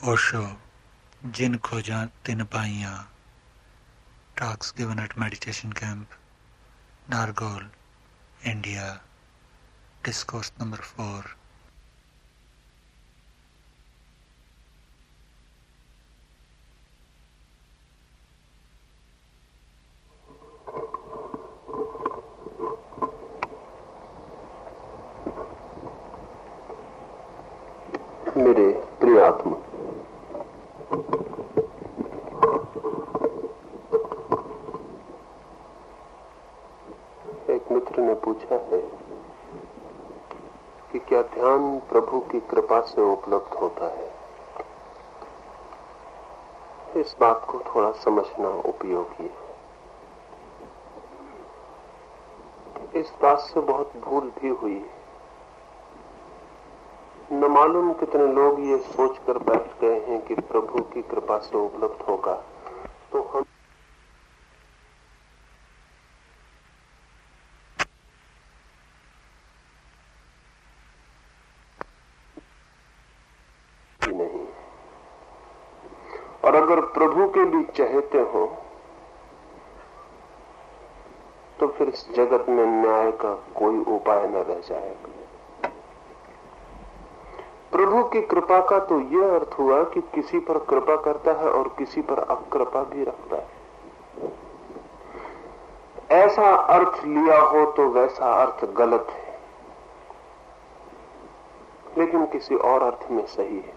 ओशो, जिन खोजा तिन पाइयां. Talks given at meditation camp, Nargol, India. Discourse number 4. मेरे प्रिय आत्मा, एक मित्र ने पूछा है कि क्या ध्यान प्रभु की कृपा से उपलब्ध होता है। इस बात को थोड़ा समझना उपयोगी है। इस बात से बहुत भूल भी हुई है। न मालूम कितने लोग ये सोचकर बैठ गए हैं कि प्रभु की कृपा से उपलब्ध होगा तो हम ही नहीं। और अगर प्रभु के भी चहेते हो तो फिर इस जगत में न्याय का कोई उपाय न रह जाएगा। प्रभु की कृपा का तो यह अर्थ हुआ कि किसी पर कृपा करता है और किसी पर अकृपा भी रखता है। ऐसा अर्थ लिया हो तो वैसा अर्थ गलत है, लेकिन किसी और अर्थ में सही है।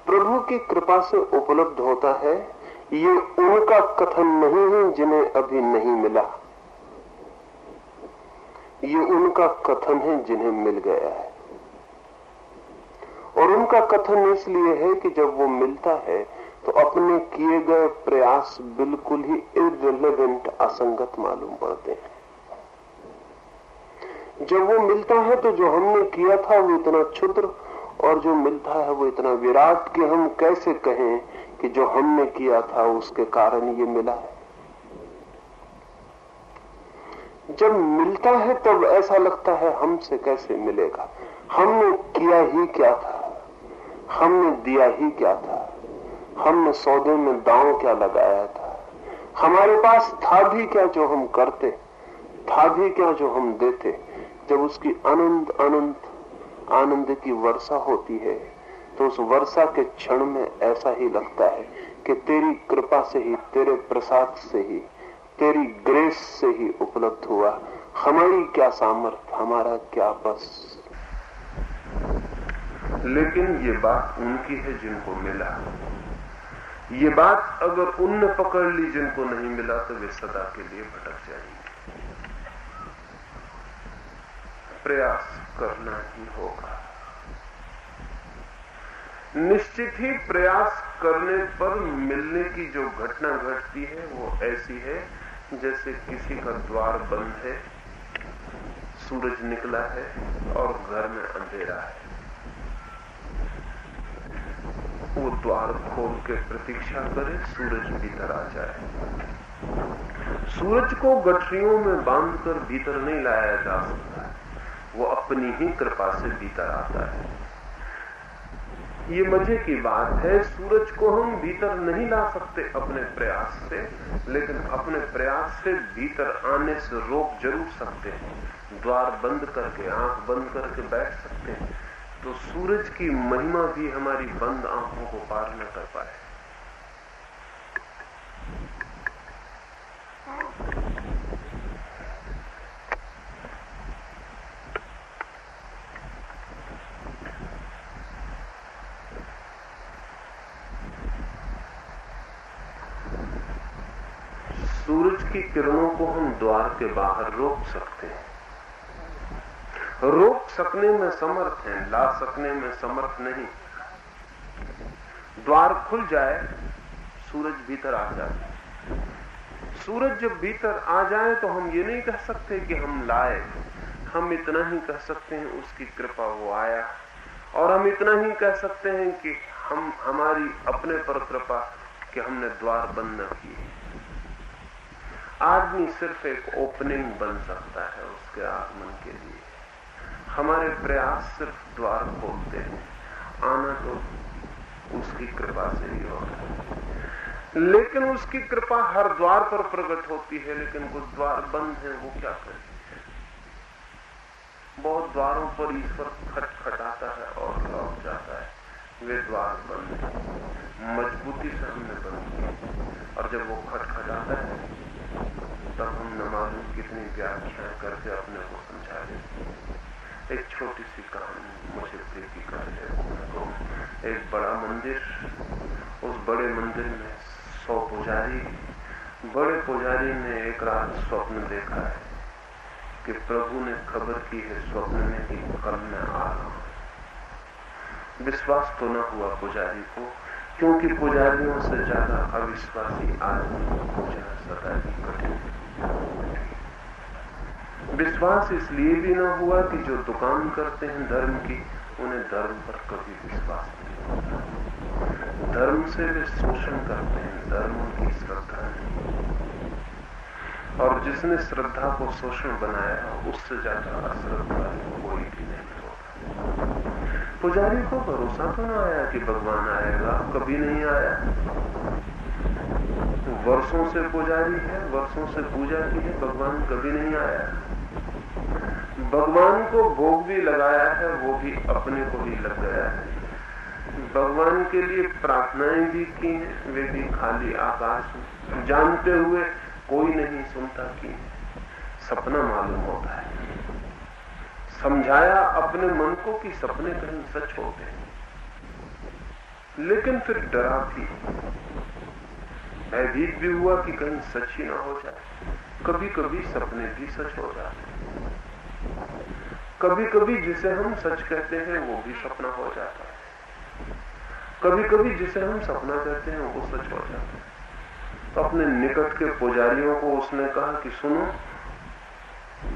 प्रभु की कृपा से उपलब्ध होता है, ये उनका कथन नहीं है जिन्हें अभी नहीं मिला, ये उनका कथन है जिन्हें मिल गया है। और उनका कथन इसलिए है कि जब वो मिलता है तो अपने किए गए प्रयास बिल्कुल ही इर्रिलेवेंट, असंगत मालूम पड़ते हैं। जब वो मिलता है तो जो हमने किया था वो इतना क्षुद्र, और जो मिलता है वो इतना विराट कि हम कैसे कहें कि जो हमने किया था उसके कारण ये मिला है। जब मिलता है तब ऐसा लगता है हमसे कैसे मिलेगा, हमने किया ही क्या था, हमने दिया ही क्या था, हमने सौदे में दांव क्या लगाया था, हमारे पास था भी क्या जो हम करते, था भी क्या जो हम देते। जब उसकी अनंत अनंत आनंद की वर्षा होती है तो उस वर्षा के क्षण में ऐसा ही लगता है कि तेरी कृपा से ही, तेरे प्रसाद से ही, तेरी ग्रेस से ही उपलब्ध हुआ। हमारी क्या सामर्थ्य, हमारा क्या बस। लेकिन ये बात उनकी है जिनको मिला। ये बात अगर उनने पकड़ ली जिनको नहीं मिला तो वे सदा के लिए भटक जाएंगे। प्रयास करना ही होगा। निश्चित ही प्रयास करने पर मिलने की जो घटना घटती है वो ऐसी है जैसे किसी का द्वार बंद है, सूरज निकला है और घर में अंधेरा है। वो द्वार खोल के प्रतीक्षा करे, सूरज भीतर आ जाए। सूरज को गठरियों में बांधकर भीतर नहीं लाया जा सकता, वो अपनी ही कृपा से भीतर आता है। ये मजे की बात है, सूरज को हम भीतर नहीं ला सकते अपने प्रयास से, लेकिन अपने प्रयास से भीतर आने से रोक जरूर सकते हैं। द्वार बंद करके, आंख बंद करके बैठ सकते हैं तो सूरज की महिमा भी हमारी बंद आंखों को पार न कर पाए। सूरज की किरणों को हम द्वार के बाहर रोक सकते हैं, रोक सकने में समर्थ हैं, ला सकने में समर्थ नहीं। द्वार खुल जाए, सूरज भीतर आ जाए। सूरज जब भीतर आ जाए तो हम ये नहीं कह सकते कि हम लाए, हम इतना ही कह सकते हैं उसकी कृपा वो आया, और हम इतना ही कह सकते हैं कि हम हमारी अपने पर कृपा कि हमने द्वार बंद न किए। आदमी सिर्फ एक ओपनिंग बन सकता है उसके आगमन के लिए। हमारे प्रयास सिर्फ द्वार खोलते हैं, आना होना तो उसकी कृपा से ही होता है। लेकिन उसकी कृपा हर द्वार पर प्रकट होती है, लेकिन कुछ द्वार बंद है, वो क्या करे। बहुत द्वारों पर ईश्वर खटखटाता है और लौट जाता है, वे द्वार बंद है, मजबूती से हमने बंद किया। और जब वो खटखटाता है तब हम न मालूम कितनी व्याख्या करके अपने को समझा देते। एक छोटी सी कहानी मुझे प्रीति कर है। एक बड़ा मंदिर, उस बड़े मंदिर में 100 पुजारी। बड़े पुजारी ने एक रात स्वप्न देखा है कि प्रभु ने खबर की है स्वप्न में कि कल मैं आ रहा हूं। विश्वास तो न हुआ पुजारी को, क्योंकि पुजारियों से ज्यादा अविश्वासी आदमी को पूजना सदा ही कठिन। विश्वास इसलिए भी न हुआ कि जो दुकान करते हैं धर्म की, उन्हें धर्म पर कभी विश्वास नहीं होता। धर्म से वे शोषण करते हैं, धर्म उनकी श्रद्धा नहीं। और जिसने श्रद्धा को शोषण बनाया, उससे ज्यादा अश्रद्धा कोई भी नहीं होता। पुजारी को भरोसा तो न आया कि भगवान आएगा, कभी नहीं आया। वर्षों से पुजारी है, वर्षों से पूजा की है, भगवान कभी नहीं आया। भगवान को भोग भी लगाया है, वो भी अपने को ही लग गया है। भगवान के लिए प्रार्थनाएं भी की हैं, वे भी खाली आकाश में, जानते हुए कोई नहीं सुनता की। सपना मालूम होता है। समझाया अपने मन को कि सपने कहीं सच होते हैं, लेकिन फिर डरा भी, भयभीत भी हुआ कि कहीं सच ही ना हो जाए। कभी कभी सपने भी सच हो जाते हैं, कभी कभी जिसे हम सच कहते हैं वो भी सपना हो जाता है, कभी कभी जिसे हम सपना कहते हैं वो सच हो जाता है। तो अपने निकट के पुजारियों को उसने कहा कि सुनो,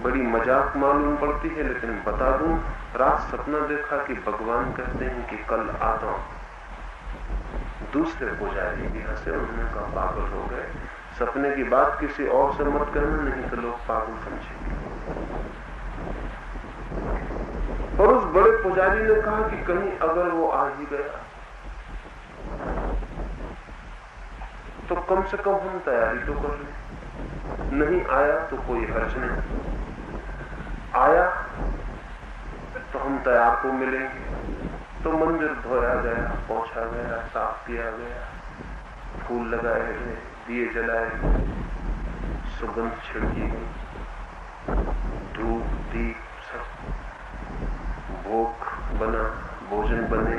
बड़ी मजाक मालूम पड़ती है, लेकिन बता दूं, रात सपना देखा कि भगवान कहते हैं कि कल आता हूं। दूसरे पुजारी भी हंसे, उन्होंने कहा पागल हो गए, सपने की बात किसी और से मत करना, नहीं तो लोग पागल समझेंगे। और उस बड़े पुजारी ने कहा कि कहीं अगर वो आ ही गया तो कम से कम हम तैयारी तो कर लें। नहीं आया तो कोई हर्ज नहीं, आया तो हम तैयार को मिलेंगे। तो मंदिर धोया गया, पोंछा गया, साफ किया गया, फूल लगाए गए, दिए जलाए गए, सुगंध छिड़की गई, धूप दीप सब, भोग बना, भोजन बने।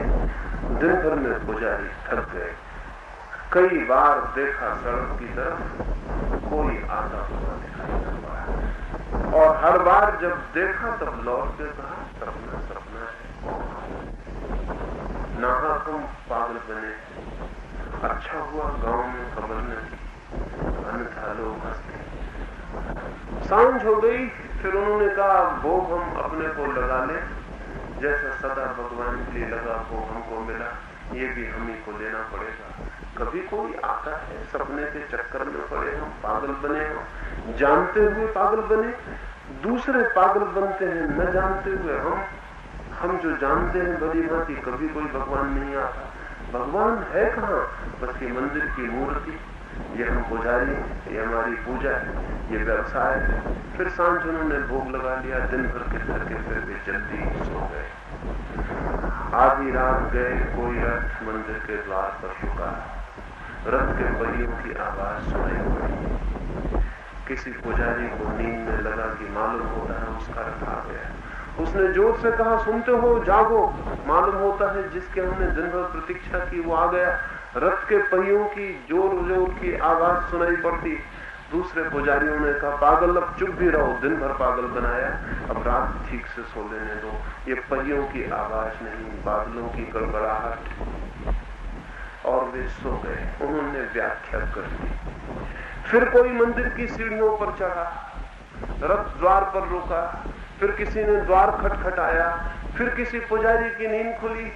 दिन भर में पुजारी थक गए। कई बार देखा सड़क की तरफ, कोई आता हुआ दिखाई न पड़ा, और हर बार जब देखा तब लौट के कहा सपना सपना है। नाहक हम पागल बने। अच्छा हुआ गांव में खबर न की, अन्यथा लोग हंसते। सांझ हो गई, फिर उन्होंने कहा भोग हम अपने को लगा ले, जैसा सदा भगवान के लिए लगा वो हमको मिला, ये भी हम ही को लेना पड़ेगा। कभी कोई आता है, सपने के चक्कर में पड़े हम, पागल बने हम, जानते हुए पागल बने। दूसरे पागल बनते हैं न जानते हुए। हम जो जानते हैं भली भांति, कभी कोई भगवान नहीं आता। भगवान है कहाँ? बस ये मंदिर की मूर्ति, ये हम पुजारी, ये हमारी पूजा है, ये व्यवसाय है। फिर सांझ उन्होंने भोग लगा लिया, दिन भर के थके फिर वे जल्दी सो गए। आधी रात गए, कोई रथ मंदिर के द्वार पर रुका, रथ के पहियों की आवाज सुनाई पड़ी। किसी पुजारी को नींद में लगा कि मालूम होता है उसका रथ आ गया। उसने जोर से कहा सुनते हो, जागो, मालूम होता है जिसके हमने दिन भर प्रतीक्षा की वो आ गया। रथ के पहियों की जोर जोर की आवाज सुनाई पड़ती। दूसरे पुजारियों ने कहा पागल, अब चुप भी रहो, दिन भर पागल बनाया, अब रात ठीक से सो लेने दो। ये पहियों की आवाज नहीं, बादलों की गड़गड़ाहट। और वे सो गए। उन्होंने व्याख्या कर दी। फिर कोई मंदिर की सीढ़ियों पर चढ़ा, रथ द्वार पर रुका, फिर किसी ने द्वार खटखटाया, फिर किसी पुजारी की नींद खुली।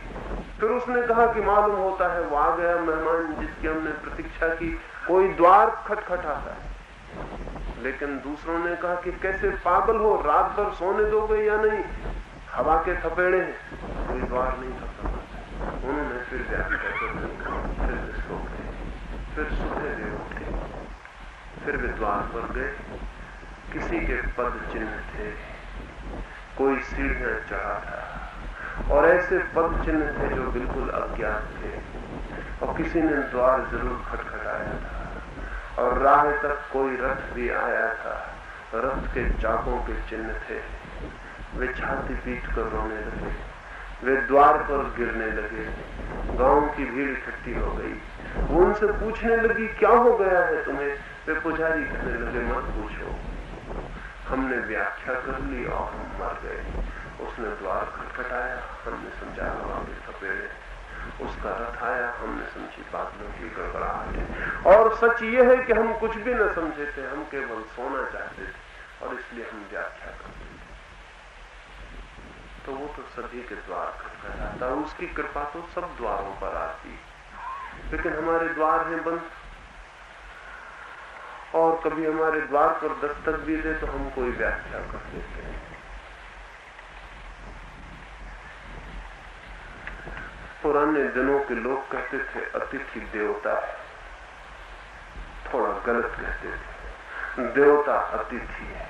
फिर उसने कहा कि मालूम होता है वो आ गया मेहमान जिसकी हमने प्रतीक्षा की। कोई द्वार खटखटाता है, लेकिन दूसरों ने कहा कि कैसे पागल हो, रात भर सोने दोगे या नहीं? हवा के थपेड़े हैं, कोई द्वार नहीं खटखटाता। द्वार पर गए, किसी के पद चिन्ह थे, कोई सीढ़ियां चढ़ा था और ऐसे पद चिन्ह थे जो बिल्कुल अज्ञात थे, और किसी ने द्वार जरूर खटखटाया था और राह तक कोई रथ भी आया था, रथ के चाकों के चिन्ह थे। वे छाती पीट कर रोने लगे, वे द्वार पर गिरने लगे, गांव की भीड़ इकट्ठी हो गई। वो उनसे पूछने लगी क्या हो गया है तुम्हें? वे पुजारी कहने लगे मत पूछो, हमने व्याख्या कर ली और हम मर गए। उसने द्वार खटखटाया, हमने समझा हमारे सपेरे, उसका रथ आया, हमने समझी बादलों की गड़गड़ाहट। और सच ये है कि हम कुछ भी न समझे थे, हम केवल सोना चाहते थे और इसलिए हम व्याख्या करते थे। तो वो तो सभी के द्वार खटखटाता, उसकी कृपा तो सब द्वारों पर आती, लेकिन हमारे द्वार हैं बंद। और कभी हमारे द्वार पर दस्तक भी दे तो हम कोई व्याख्या कर देते हैं। पुराने दिनों के लोग कहते थे अतिथि देवता है, थोड़ा गलत कहते थे, देवता अतिथि है।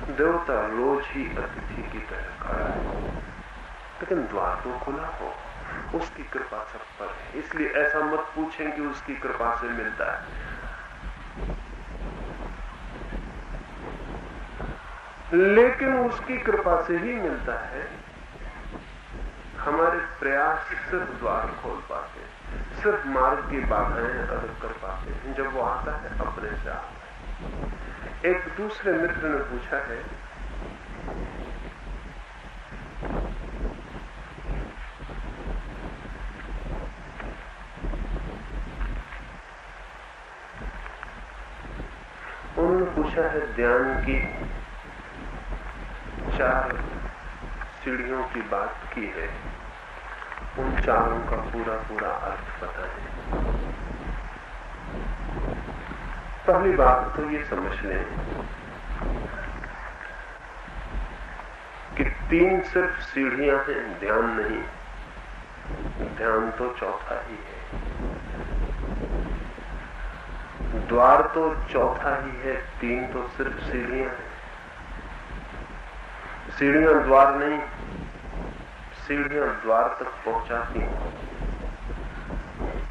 देवता रोज ही अतिथि की तरह खड़ा है, लेकिन द्वार तो खुला हो, उसकी कृपा सब पर है। इसलिए ऐसा मत पूछें कि उसकी कृपा से मिलता है, लेकिन उसकी कृपा से ही मिलता है। हमारे प्रयास सिर्फ द्वार खोल पाते, सिर्फ मार्ग की बाधाएं अलग कर पाते हैं। जब वो आता है अपने से आता है। एक दूसरे मित्र ने पूछा है ध्यान की 4 सीढ़ियों की बात की है, उन चारों का पूरा पूरा अर्थ पता है। पहली बात तो ये समझ लें कि 3 सिर्फ सीढ़ियां हैं, ध्यान नहीं। ध्यान तो चौथा ही है, द्वार तो चौथा ही है, 3 तो सिर्फ सीढ़ियां हैं। सीढ़ियां द्वार नहीं, सीढ़ियां द्वार तक पहुंचाती हैं।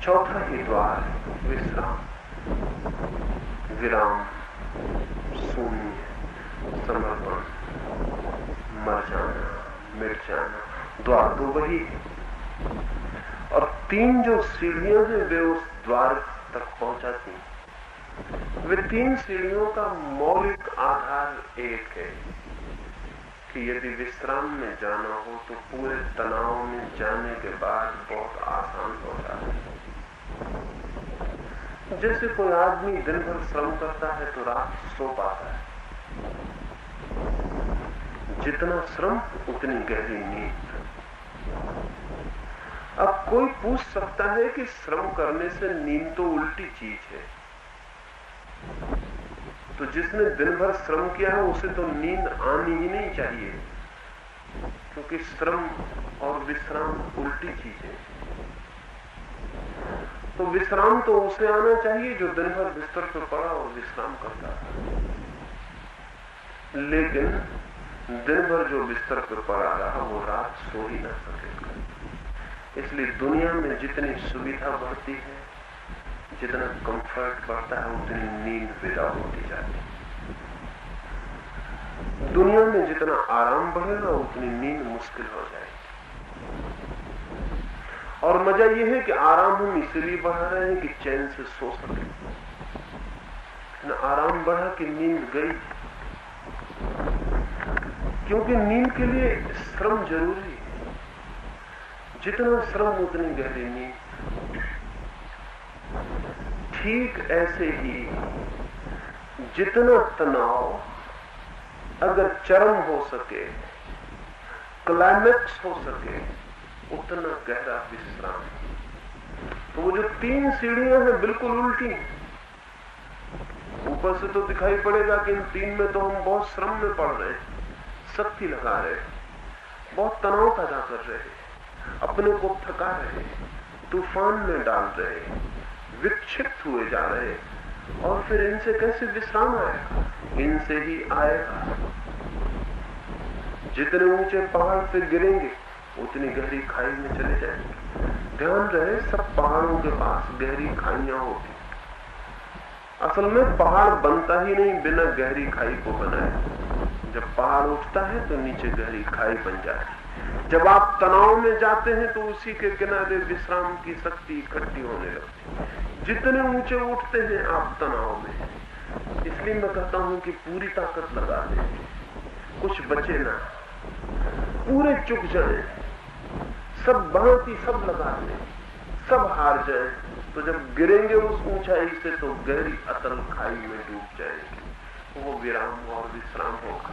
चौथा ही द्वार विश्राम, विराम, शून्य, समर्पण, मर जाना, मिट जाना। द्वार तो वही है, और 3 जो सीढ़ियां हैं वे उस द्वार तक पहुंचाती हैं। वे 3 सीढ़ियों का मौलिक आधार एक है कि यदि विश्राम में जाना हो तो पूरे तनाव में जाने के बाद बहुत आसान हो जाता है। जैसे कोई आदमी दिन भर श्रम करता है तो रात सो पाता है, जितना श्रम उतनी गहरी नींद। अब कोई पूछ सकता है कि श्रम करने से नींद तो उल्टी चीज है, तो जिसने दिन भर श्रम किया है उसे तो नींद आनी ही नहीं चाहिए, क्योंकि श्रम और विश्राम उल्टी चीज है। तो विश्राम तो उसे आना चाहिए जो दिन भर बिस्तर पर पड़ा और विश्राम करता है। लेकिन दिन भर जो बिस्तर पर पड़ा रहा वो रात सो ही ना सकेगा। इसलिए दुनिया में जितनी सुविधा बढ़ती है, जितना कंफर्ट बढ़ता है, उतनी नींद विदा होती जाती है। दुनिया में जितना आराम बढ़ेगा उतनी नींद मुश्किल हो जाएगी। और मजा यह है कि आराम हम इसलिए बढ़ा रहे हैं कि चैन से सो सके। न आराम बढ़ा कि नींद गई, क्योंकि नींद के लिए श्रम जरूरी है। जितना श्रम उतनी गहरी नींद। ठीक ऐसे ही जितना तनाव अगर चरम हो सके, क्लाइमेक्स हो सके, उतना गहरा विश्राम। तो वो जो 3 सीढ़ियां हैं बिल्कुल उल्टी। ऊपर से तो दिखाई पड़ेगा कि इन 3 में तो हम बहुत श्रम में पड़ रहे हैं, शक्ति लगा रहे हैं, बहुत तनाव पैदा कर रहे हैं, अपने को थका रहे हैं, तूफान में डाल रहे हैं, विक्षिप्त हुए जा रहे हैं। और फिर इनसे कैसे विश्राम आएगा? इनसे ही आएगा। जितने ऊंचे पहाड़ से गिरेंगे उतनी गहरी खाई में चले जाएंगे। ध्यान रहे, सब पहाड़ों के पास गहरी खाइयां होती। असल में पहाड़ बनता ही नहीं बिना गहरी खाई को बनाए। जब पहाड़ उठता है तो नीचे गहरी खाई बन जाती है। जब आप तनाव में जाते हैं तो उसी के किनारे विश्राम की शक्ति इकट्ठी होने लगती है। जितने ऊंचे उठते हैं आप तनाव में। इसलिए मैं कहता हूं कि पूरी ताकत लगा दें, कुछ बचे ना, पूरे चुक जाए, सब भांति सब लगा दें, सब हार जाए, तो जब गिरेंगे उस ऊंचाई से तो गहरी अतल खाई में डूब जाएंगे। वो विराम और विश्राम होगा।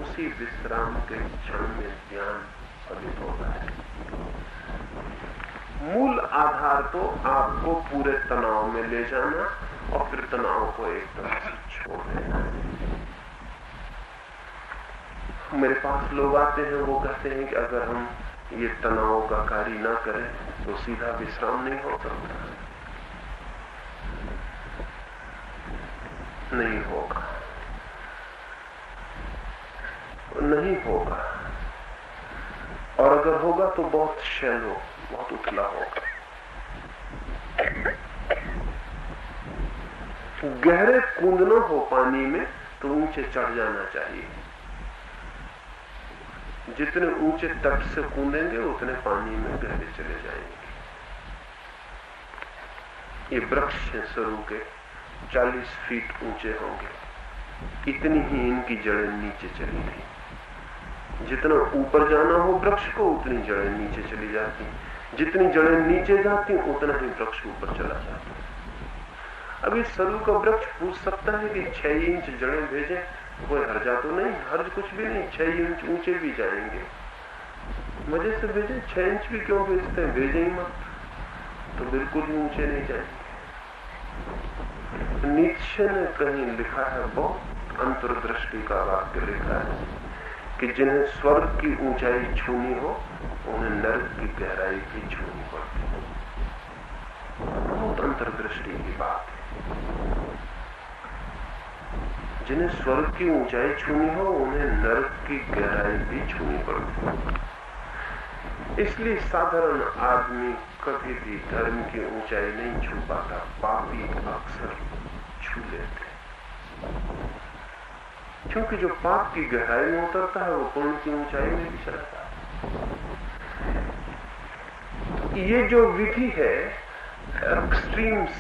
उसी विश्राम के क्षण में ध्यान फलित होता है। मूल आधार तो आपको पूरे तनाव में ले जाना और फिर तनाव को एकदम से छोड़ देना। मेरे पास लोग आते हैं, वो कहते हैं कि अगर हम ये तनाव का कार्य ना करें तो सीधा विश्राम नहीं हो सकता। नहीं होगा, नहीं होगा, और अगर होगा तो बहुत शैलो, बहुत उथला होगा। गहरे कूदना हो पानी में तो ऊंचे चढ़ जाना चाहिए। जितने ऊंचे तट से कूदेंगे उतने पानी में गहरे चले जाएंगे। ये वृक्ष हैं सरू के 40 फीट ऊंचे होंगे, इतनी ही इनकी जड़ें नीचे चली गई। जितना ऊपर जाना हो वृक्ष को उतनी जड़ें नीचे चली जाती, जितनी जड़ें नीचे जाती उतना ही वृक्ष ऊपर चला जाता। अब इस सरू का वृक्ष पूछ सकता है कि 6 इंच जड़ें भेजें, कोई हर्जा तो नहीं, हर्ज कुछ भी नहीं, 6 इंच ऊंचे भी जाएंगे। मजे से भेजे, 6 इंच भी क्यों भेजते हैं, भेजे ही मत, तो बिल्कुल ही ऊंचे नहीं जाएंगे। नीत्शे ने कहीं लिखा है, बहुत अंतर्दृष्टि का वाक्य लिखा है कि जिन्हें स्वर्ग की ऊंचाई छूनी हो उन्हें नरक की गहराई भी छूनी पड़ती है। बहुत अंतर्दृष्टि की बात है। जिन्हें स्वर्ग की ऊंचाई छूनी हो उन्हें नरक की गहराई भी छूनी पड़ती है। इसलिए साधारण आदमी कभी भी धर्म की ऊंचाई नहीं छू पाता, पापी अक्सर छू लेते, क्योंकि जो पाप की गहराई में उतरता है वो पुण्य की ऊंचाई में भी चलता है। ये जो विधि है एक्सट्रीम्स,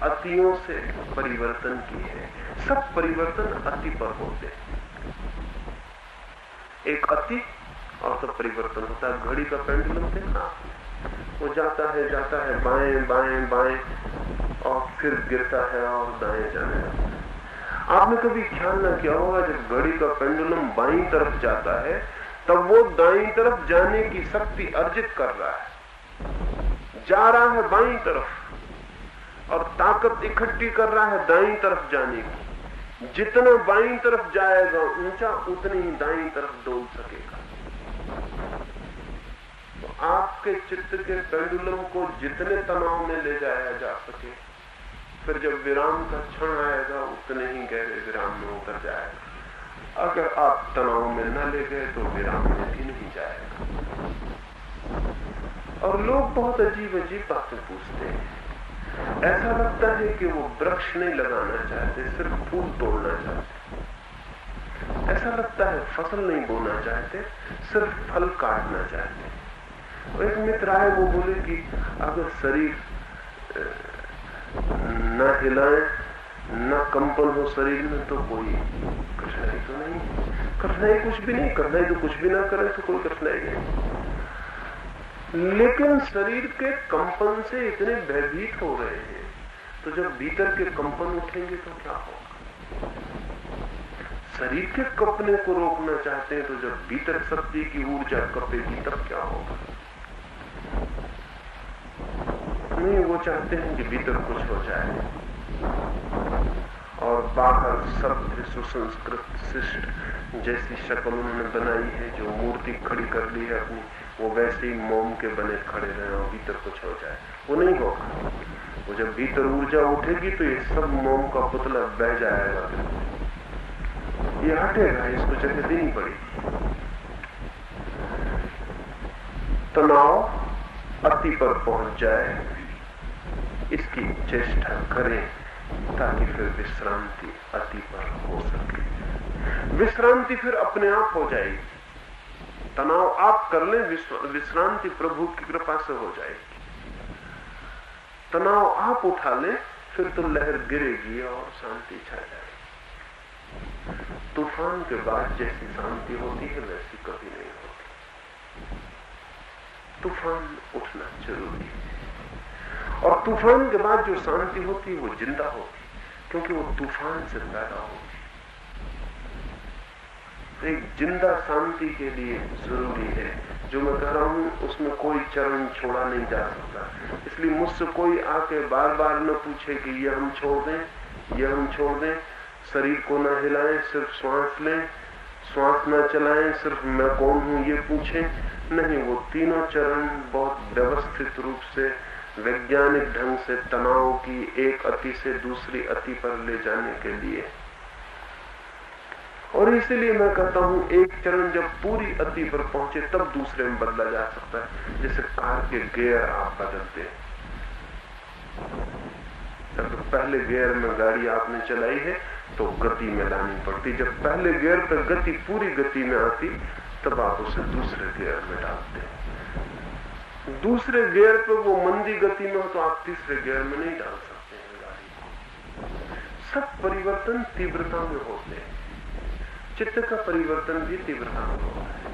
अतियों से परिवर्तन की है। सब परिवर्तन अति पर होते हैं। एक अति और सब परिवर्तन होता है। घड़ी का पेंडुलम देखा, वो जाता है बाएं बाएं बाएं और फिर गिरता है और दाएं जाने लगता है। आपने कभी ख्याल न किया होगा, जब घड़ी का पेंडुलम बाईं तरफ जाता है तब वो दाईं तरफ जाने की शक्ति अर्जित कर रहा है, जा रहा है बाईं तरफ और ताकत इकट्ठी कर रहा है दाईं तरफ जाने की। जितना बाईं तरफ जाएगा ऊंचा, उतनी ही दाईं तरफ डोल सकेगा। तो आपके चित्त के पेंडुलम को जितने तनाव में ले जाया जा सके, फिर जब विराम का क्षण आएगा उतने ही गहरे विराम में उतर जाएगा। अगर आप तनाव में न ले गए तो विराम में भी नहीं जाएगा। और लोग बहुत अजीब अजीब बातें पूछते हैं। ऐसा लगता है कि वो वृक्ष नहीं लगाना चाहते, सिर्फ फूल तोड़ना चाहते। ऐसा लगता है फसल नहीं बोना चाहते, सिर्फ फल काटना चाहते। और एक मित्र आए, वो बोले कि अगर शरीर न हिलाए, न कंपन हो शरीर में तो कोई कठिनाई तो नहीं। कठिनाई कुछ भी नहीं, कठिनाई तो कुछ भी ना करे तो कोई कठिनाई नहीं। लेकिन शरीर के कंपन से इतने भयभीत हो रहे हैं, तो जब भीतर के कंपन उठेंगे तो क्या होगा? शरीर के कपने को रोकना चाहते हैं, तो जब भीतर शक्ति की ऊर्जा कपेगी तब क्या होगा? नहीं, वो चाहते हैं कि भीतर कुछ हो जाए और बाहर सभ्य सुसंस्कृत शिष्ट जैसी शक्ल उन्होंने बनाई है, जो मूर्ति खड़ी कर ली है अपनी, वो वैसे ही मोम के बने खड़े रहे और भीतर कुछ हो जाए। वो नहीं होगा। वो जब भीतर ऊर्जा उठेगी तो ये सब मोम का पुतला बह जाएगा, ये हटेगा, इसको जगह देनी पड़ेगी। तनाव अति पर पहुंच जाए, इसकी चेष्टा करें ताकि फिर विश्रांति अति पर हो सके। विश्रांति फिर अपने आप हो जाएगी। तनाव आप कर लें, विश्रांति प्रभु की कृपा से हो जाएगी। तनाव आप उठा लें, फिर तो लहर गिरेगी और शांति छा जाएगी। तूफान के बाद जैसी शांति होती है वैसी कभी नहीं होती। तूफान उठना जरूरी है, और तूफान के बाद जो शांति होती है वो जिंदा होती, क्योंकि वो तूफान से पैदा होती। एक जिंदा शांति के लिए जरूरी है, जो मैं कह रहा हूं उसमें कोई चरण छोड़ा नहीं जा सकता। इसलिए मुझसे कोई आके बार बार न पूछे कि ये हम छोड़ दें, ये हम छोड़ दें, शरीर को न हिलाएं, सिर्फ श्वास लें, श्वास न चलाएं, सिर्फ मैं कौन हूं ये पूछें। नहीं, वो तीनों चरण बहुत व्यवस्थित रूप से वैज्ञानिक ढंग से तनाव की एक अति से दूसरी अति पर ले जाने के लिए। और इसीलिए मैं कहता हूं एक चरण जब पूरी अति पर पहुंचे तब दूसरे में बदला जा सकता है। जैसे कार के गियर आप बदलते हैं, जब पहले गियर में गाड़ी आपने चलाई है तो गति में लानी पड़ती। जब पहले गियर पर गति पूरी गति में आती तब आप उसे दूसरे गियर में डालते हैं। दूसरे गियर पर वो मंदी गति में हो तो आप तीसरे गियर में नहीं डाल सकते हैं गाड़ी। सब परिवर्तन तीव्रता में होते हैं। चित्त का परिवर्तन भी तीव्रता में होता है।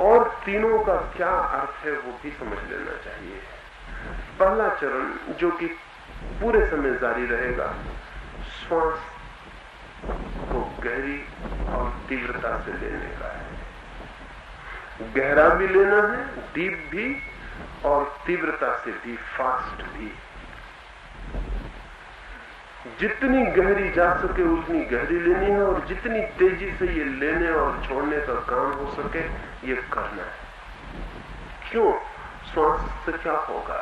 और तीनों का क्या अर्थ है वो भी समझ लेना चाहिए। पहला चरण जो कि पूरे समय जारी रहेगा, श्वास को गहरी और तीव्रता से लेने का है। गहरा भी लेना है, डीप भी, और तीव्रता से भी, फास्ट भी। जितनी गहरी जा सके उतनी गहरी लेनी है, और जितनी तेजी से ये लेने और छोड़ने का काम हो सके ये करना है। क्यों? श्वास से क्या होगा?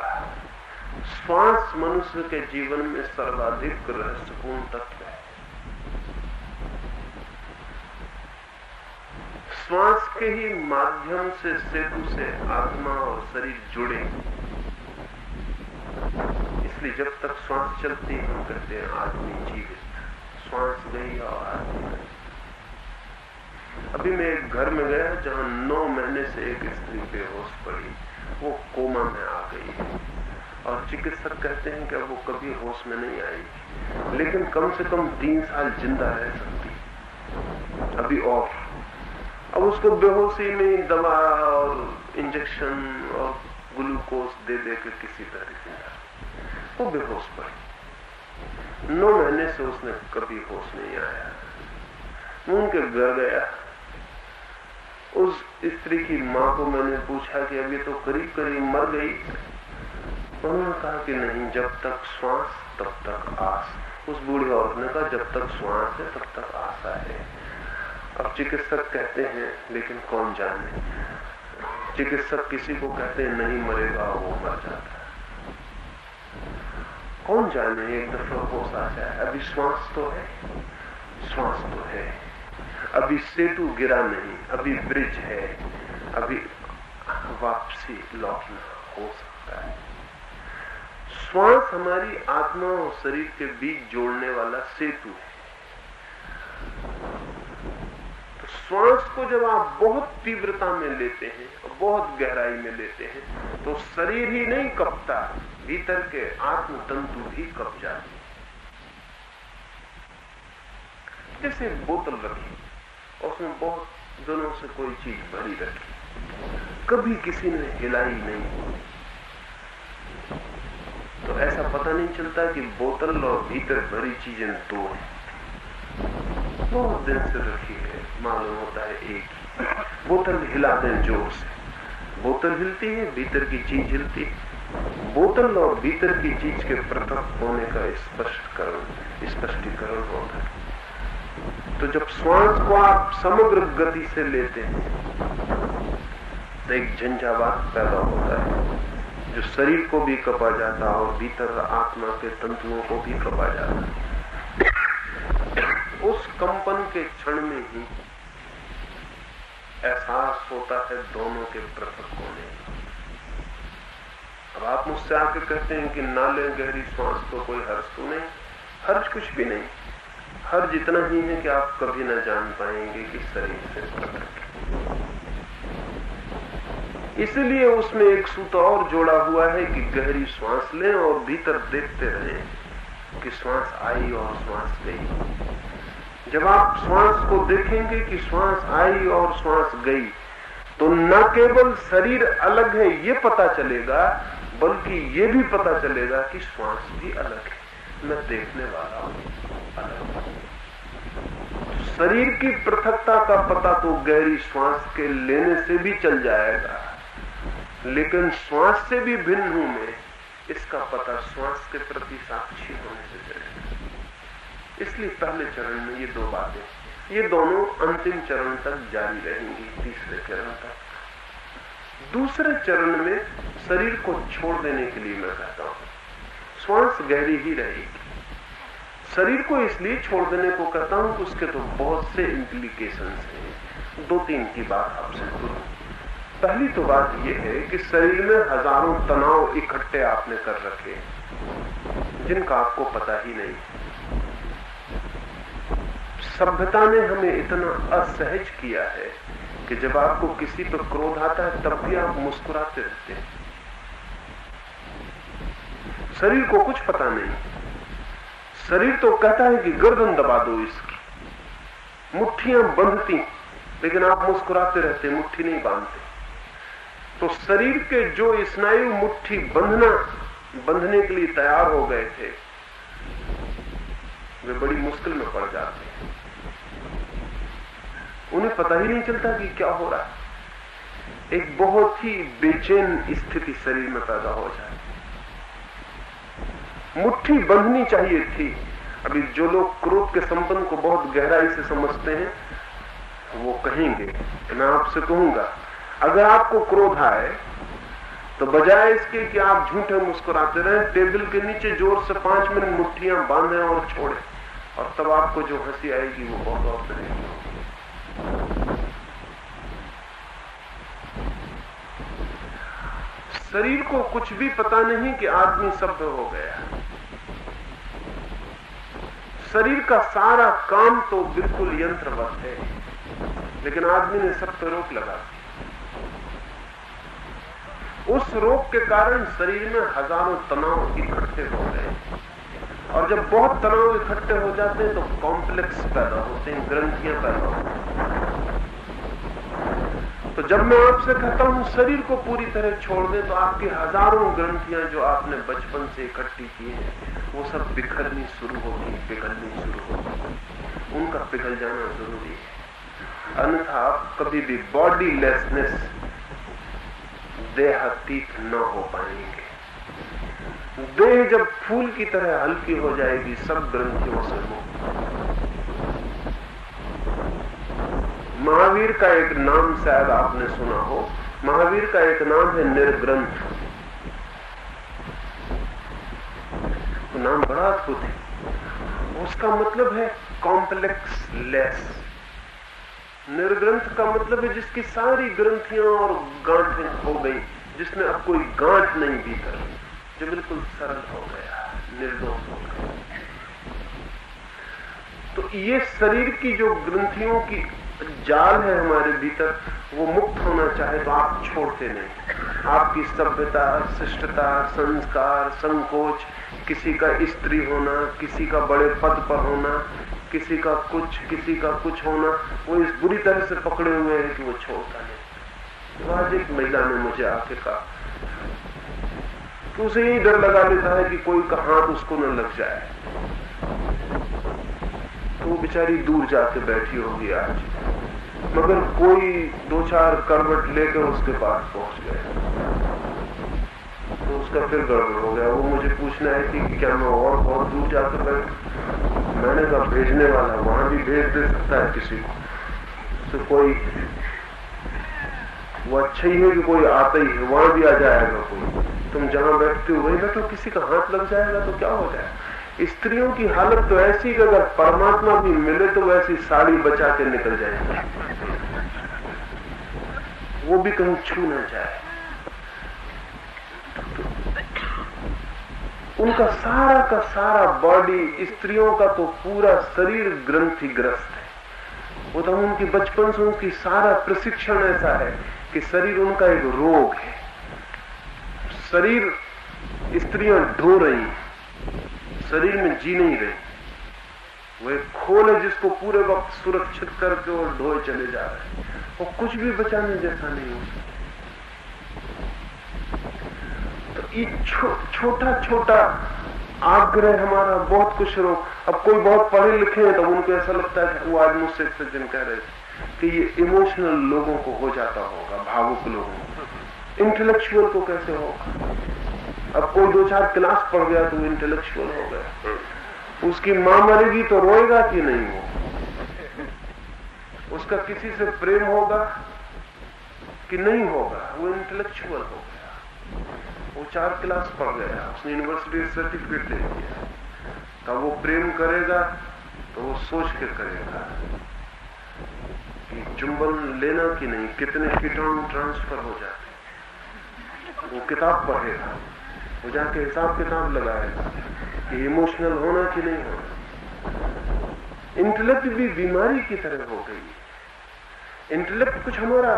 श्वास मनुष्य के जीवन में सर्वाधिक रहस्यपूर्ण तत्व है। श्वास के ही माध्यम से सेतु से आत्मा और शरीर जुड़े। इसलिए जब तक श्वास चलती है हम कहते हैं आदमी जीवित। श्वास गई और आदमी गई। अभी मैं एक घर में गया जहां 9 महीने से एक स्त्री बेहोश पड़ी, वो कोमा में आ गई है और चिकित्सक कहते हैं कि वो कभी होश में नहीं आएगी, लेकिन कम से कम 3 साल जिंदा रह सकती अभी। और अब उसको बेहोशी में दवा और इंजेक्शन और ग्लूकोज दे दे के किसी तरह जिंदा, वो बेहोश पड़ी। 9 महीने से उसने कभी होश नहीं आया। मैं उनके घर गया, उस स्त्री की मां को मैंने पूछा कि अब ये तो करीब करीब मर गई। उन्होंने कहा कि नहीं, जब तक श्वास तब तक आस। उस बूढ़ी औरत ने कहा जब तक श्वास है तब तक आशा है। अब चिकित्सक कहते हैं, लेकिन कौन जाने, चिकित्सक किसी को कहते हैं नहीं मरेगा, वो मर जाता है। कौन जाने, एक दफा होश आ जाए। अभी श्वास तो है, श्वास तो है, अभी सेतु गिरा नहीं, अभी ब्रिज है, अभी वापसी लौटना हो सकता है। श्वास हमारी आत्मा और शरीर के बीच जोड़ने वाला सेतु है। तो श्वास को जब आप बहुत तीव्रता में लेते हैं और बहुत गहराई में लेते हैं तो शरीर ही नहीं कपता, भीतर के आत्म तंतु भी कप जाते। जैसे बोतल रखी, उसमें बहुत दिनों से कोई चीज भरी रखी, कभी किसी ने हिलाई नहीं, तो ऐसा पता नहीं चलता कि बोतल और भीतर भरी चीजें दो हैं। बहुत दिन से रखी है, मालूम होता है एक ही। बोतल हिला दें जोर से, बोतल हिलती है, भीतर की चीज हिलती है। बोतल और भीतर की चीज के पृथक होने का स्पष्टीकरण होता है। तो जब श्वास को आप समग्र गति से लेते हैं तो एक झंझावात पैदा होता है, जो शरीर को भी कपा जाता और भीतर आत्मा के तंतुओं को भी कपा जाता। उस कंपन के क्षण में ही एहसास होता है दोनों के पृथक होने का। अब आप मुझसे आके कहते हैं कि ना लें गहरी श्वास तो कोई हर्ज तो नहीं, हर्ज कुछ भी नहीं। हर्ज इतना ही है कि आप कभी न जान पाएंगे कि शरीर से पृथक। इसलिए उसमें एक सूत्र और जोड़ा हुआ है कि गहरी श्वास लें और भीतर देखते रहें कि श्वास आई और श्वास गई। जब आप श्वास को देखेंगे कि श्वास आई और श्वास गई, तो न केवल शरीर अलग है ये पता चलेगा, बल्कि ये भी पता चलेगा कि श्वास भी अलग है, मैं देखने वाला हूं अलग। शरीर की पृथकता का पता तो गहरी श्वास के लेने से भी चल जाएगा, लेकिन श्वास से भी भिन्न हूं मैं, इसका पता श्वास के प्रति साक्षी होने से चलेगा। इसलिए पहले चरण में ये दो बातें, ये दोनों अंतिम चरण तक जारी रहेंगी, तीसरे चरण तक। दूसरे चरण में शरीर को छोड़ देने के लिए मैं कहता हूं श्वास गहरी ही रहेगी। शरीर को इसलिए छोड़ देने को कहता हूं कि उसके तो बहुत से इंप्लीकेशंस हैं। दो तीन की बात आपसे करूं। पहली तो बात यह है कि शरीर में हजारों तनाव इकट्ठे आपने कर रखे जिनका आपको पता ही नहीं। सभ्यता ने हमें इतना असहज किया है कि जब आपको किसी पर क्रोध आता है तब भी आप मुस्कुराते रहते हैं। शरीर को कुछ पता नहीं। शरीर तो कहता है कि गर्दन दबा दो इसकी, मुट्ठियां बंधती, लेकिन आप मुस्कुराते रहते, मुट्ठी नहीं बांधते। तो शरीर के जो स्नायु मुट्ठी बंधने के लिए तैयार हो गए थे, वे बड़ी मुश्किल में पड़ जाते हैं। उन्हें पता ही नहीं चलता कि क्या हो रहा है। एक बहुत ही बेचैन स्थिति शरीर में पैदा हो जाए। मुट्ठी बंधनी चाहिए थी। अभी जो लोग क्रोध के संबंध को बहुत गहराई से समझते हैं वो कहेंगे, मैं आपसे कहूंगा, अगर आपको क्रोध आए तो बजाय इसके कि आप झूठे मुस्कुराते रहें, टेबल के नीचे जोर से 5 मिनट मुट्ठियां बांधें और छोड़ें, और तब आपको जो हंसी आएगी वो बहुत और रहेगी। शरीर को कुछ भी पता नहीं कि आदमी सभ्य हो गया। शरीर का सारा काम तो बिल्कुल यंत्रवत है, लेकिन आदमी ने सब पे रोक लगा दी। उस रोग के कारण शरीर में हजारों तनाव इकट्ठे हो गए, और जब बहुत तनाव इकट्ठे हो जाते हैं तो कॉम्प्लेक्स पैदा होते हैं, ग्रंथियां पैदा होती हैं। तो जब मैं आपसे कहता हूं शरीर को पूरी तरह छोड़ दें, तो आपकी हजारों ग्रंथियां जो आपने बचपन से इकट्ठी की हैं, वो सब बिखरनी शुरू होगी, पिघलनी शुरू होगी। उनका पिघल जाना जरूरी है, अन्यथा आप कभी भी बॉडी लेसनेस, देहातीत न हो पाएंगे। देह जब फूल की तरह हल्की हो जाएगी, सब ग्रंथियों से मुक्त। महावीर का एक नाम शायद आपने सुना हो, महावीर का एक नाम है निर्ग्रंथ। तो नाम बड़ा अद्भुत है। उसका मतलब है कॉम्प्लेक्स लेस। निर्ग्रंथ का मतलब है जिसकी सारी ग्रंथियां और गांठें हो गई, जिसमें अब कोई गांठ नहीं भीतर, जो बिल्कुल सरल हो गया, निर्दोष हो गया। तो ये शरीर की जो ग्रंथियों की जाल है हमारे भीतर, वो मुक्त होना चाहे तो आप छोड़ते नहीं। आपकी सभ्यता, शिष्टता, संस्कार, संकोच, किसी का स्त्री होना, किसी का बड़े पद पर होना, किसी का कुछ होना, वो इस बुरी तरह से पकड़े हुए हैं कि वो छोड़ता नहीं। तो आज एक महिला ने मुझे आके कहा कि उसे यही डर लगा लेता है कि कोई का हाथ उसको न लग जाए, तो वो बेचारी दूर जाके बैठी होगी आज, मगर कोई 2-4 करवट लेकर उसके पास पहुंच गया, तो उसका फिर गड़बड़ हो गया। वो मुझे पूछना है कि क्या मैं और बहुत दूर जाकर बैठ। मैंने कहा भेजने वाला वहां भी भेज दे सकता है किसी को, तो कोई वो अच्छा ही है कि कोई आता ही है, वहां भी आ जाएगा कोई। तुम जहां बैठते हो वही बैठो, किसी का हाथ लग जाएगा तो क्या हो जाए। स्त्रियों की हालत तो ऐसी कि अगर परमात्मा भी मिले तो वैसी साड़ी बचा के निकल जाएगी, वो भी कहीं छू ना जाए। उनका सारा का सारा बॉडी, स्त्रियों का तो पूरा शरीर ग्रंथिग्रस्त है। वो तो उनकी बचपन से उनकी सारा प्रशिक्षण ऐसा है कि शरीर उनका एक रोग है। शरीर स्त्रियां ढो रही, शरीर में जी नहीं रही। वो एक खोल है जिसको पूरे वक्त सुरक्षित करके और ढोए चले जा रहे हैं, और कुछ भी बचाने जैसा नहीं हो सकता। तो ये छोटा छोटा आग्रह हमारा बहुत कुछ रोक। अब कोई बहुत पढ़े लिखे हैं तो उनको ऐसा लगता है कि वो आज मुझसे एक सज्जन कह रहे थे कि ये इमोशनल लोगों को हो जाता होगा, भावुक लोगों को, इंटेलेक्चुअल को कैसे होगा। अब कोई 2-4 क्लास पढ़ गया तो वो इंटेलेक्चुअल हो गया, उसकी मां मरेगी तो रोएगा कि नहीं, वो उसका किसी से प्रेम होगा कि नहीं होगा, वो इंटेलेक्चुअल हो गया। वो 4 क्लास पढ़ गया, उसने यूनिवर्सिटी सर्टिफिकेट दे दिया, तब वो प्रेम करेगा तो वो सोच के करेगा कि चुंबन लेना कि नहीं, कितने कीटाणु ट्रांसफर हो जाते। वो किताब पढ़ेगा, वो जाके हिसाब किताब लगाएगा कि इमोशनल होना कि नहीं होना। इंटेलेक्ट भी बीमारी की तरह हो गई। इंटेलेक्ट कुछ हमारा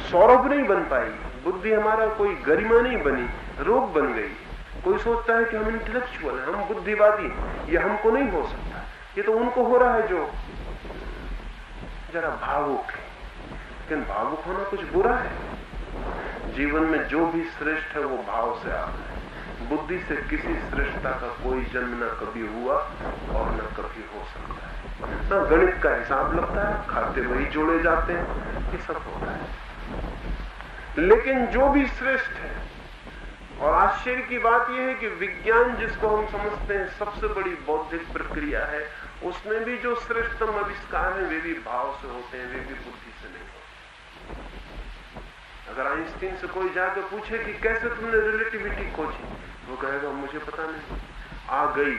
सौरभ नहीं बन पाई, बुद्धि हमारा कोई गरिमा नहीं बनी, रोग बन गई। कोई सोचता है कि हम इंटेलेक्चुअल हैं, हम बुद्धिवादी, ये हमको नहीं हो सकता। ये तो उनको हो रहा है जो जरा भावुक है। लेकिन भावुक होना कुछ बुरा है। जीवन में जो भी श्रेष्ठ है वो भाव से आता है। बुद्धि से किसी श्रेष्ठता का कोई जन्म न कभी हुआ और न कभी हो सकता है। ना गणित का हिसाब लगता है, खाते वही जोड़े जाते हैं, ये सब होता है। लेकिन जो भी श्रेष्ठ है, और आश्चर्य की बात यह है कि विज्ञान जिसको हम समझते हैं सबसे बड़ी बौद्धिक प्रक्रिया है, उसमें भी जो श्रेष्ठतम आविष्कार है वे भी भाव से होते हैं, वे भी बुद्धि से नहीं होते। अगर आइंस्टीन से कोई जाकर पूछे कि कैसे तुमने रिलेटिविटी खोजी, वो कहेगा मुझे पता नहीं, आ गई।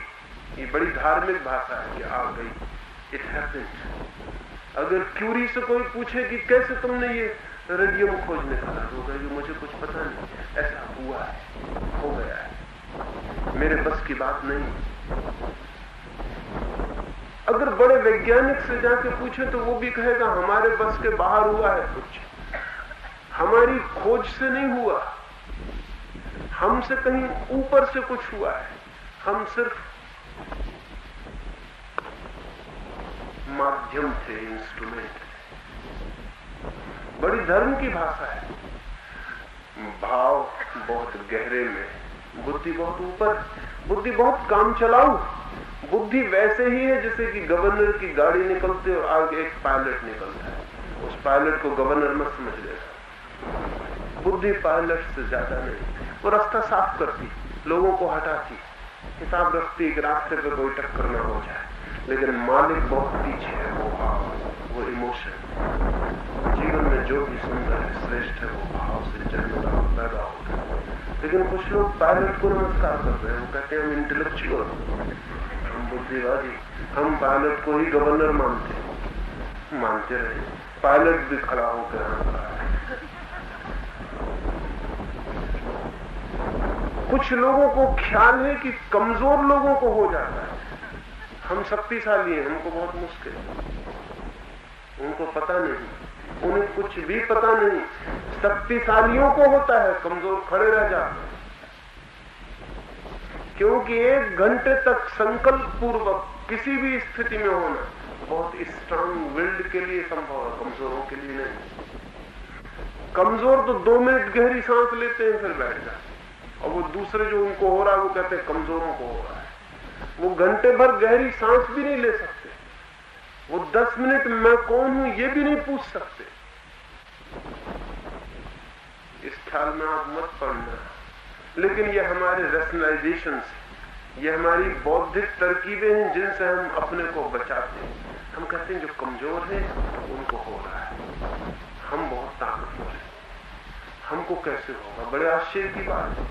ये बड़ी धार्मिक भाषा है कि आ गई, इट हैपेंड। अगर क्यूरी से कोई पूछे कि कैसे तुमने ये रेडियम खोज निकाला, तो कहेगा मुझे कुछ पता नहीं, ऐसा हुआ है, हो गया है, मेरे बस की बात नहीं। अगर बड़े वैज्ञानिक से जाके पूछे तो वो भी कहेगा हमारे बस के बाहर हुआ है, कुछ हमारी खोज से नहीं हुआ, हमसे कहीं ऊपर से कुछ हुआ है, हम सिर्फ माध्यम थे, इंस्ट्रूमेंट। बड़ी धर्म की भाषा है। भाव बहुत गहरे में, बुद्धि बहुत ऊपर, बुद्धि बहुत काम चलाऊ। बुद्धि वैसे ही है जैसे कि गवर्नर की गाड़ी निकलती है और आगे एक पायलट निकलता है, उस पायलट को गवर्नर मत समझ लेगा। बुद्धि पायलट से ज्यादा नहीं, वो रास्ता साफ करती, लोगों को हटाती, हिसाब रखती कि रास्ते पे कोई टक्कर न हो जाए। लेकिन मालिक बहुत पीछे है, वो भाव, वो इमोशन। जीवन में जो भी सुंदर है, श्रेष्ठ है, वो भाव से जन्मता पैदा होता है। लेकिन कुछ लोग पायलट को नमस्कार कर रहे हैं, वो कहते हैं हम इंटेलेक्चुअल, हम बुद्धिवादी, हम पायलट को ही गवर्नर मानते रहे। पायलट भी खड़ा होकर हंस रहा है। कुछ लोगों को ख्याल है कि कमजोर लोगों को हो जाता है, हम शक्तिशाली हैं, हमको बहुत मुश्किल है। उनको पता नहीं, उन्हें कुछ भी पता नहीं। शक्तिशालियों को होता है, कमजोर खड़े रह जाते हैं, क्योंकि 1 घंटे तक संकल्प पूर्वक किसी भी स्थिति में होना बहुत स्ट्रांग विल्ड के लिए संभव है, कमजोरों के लिए नहीं। कमजोर तो 2 मिनट गहरी सांस लेते हैं फिर बैठ जाते, और वो दूसरे जो उनको हो रहा है वो कहते हैं कमजोरों को हो रहा है। वो घंटे भर गहरी सांस भी नहीं ले सकते, वो 10 मिनट मैं कौन हूं ये भी नहीं पूछ सकते। इस ख्याल में आप मत पड़ना। लेकिन ये हमारे रैशनलाइजेशन से, ये हमारी बौद्धिक तरकीबें हैं जिनसे हम अपने को बचाते हैं। हम कहते हैं जो कमजोर है उनको हो रहा है, हम बहुत ताकतवर हैं, हमको कैसे होगा। बड़े आश्चर्य की बात है,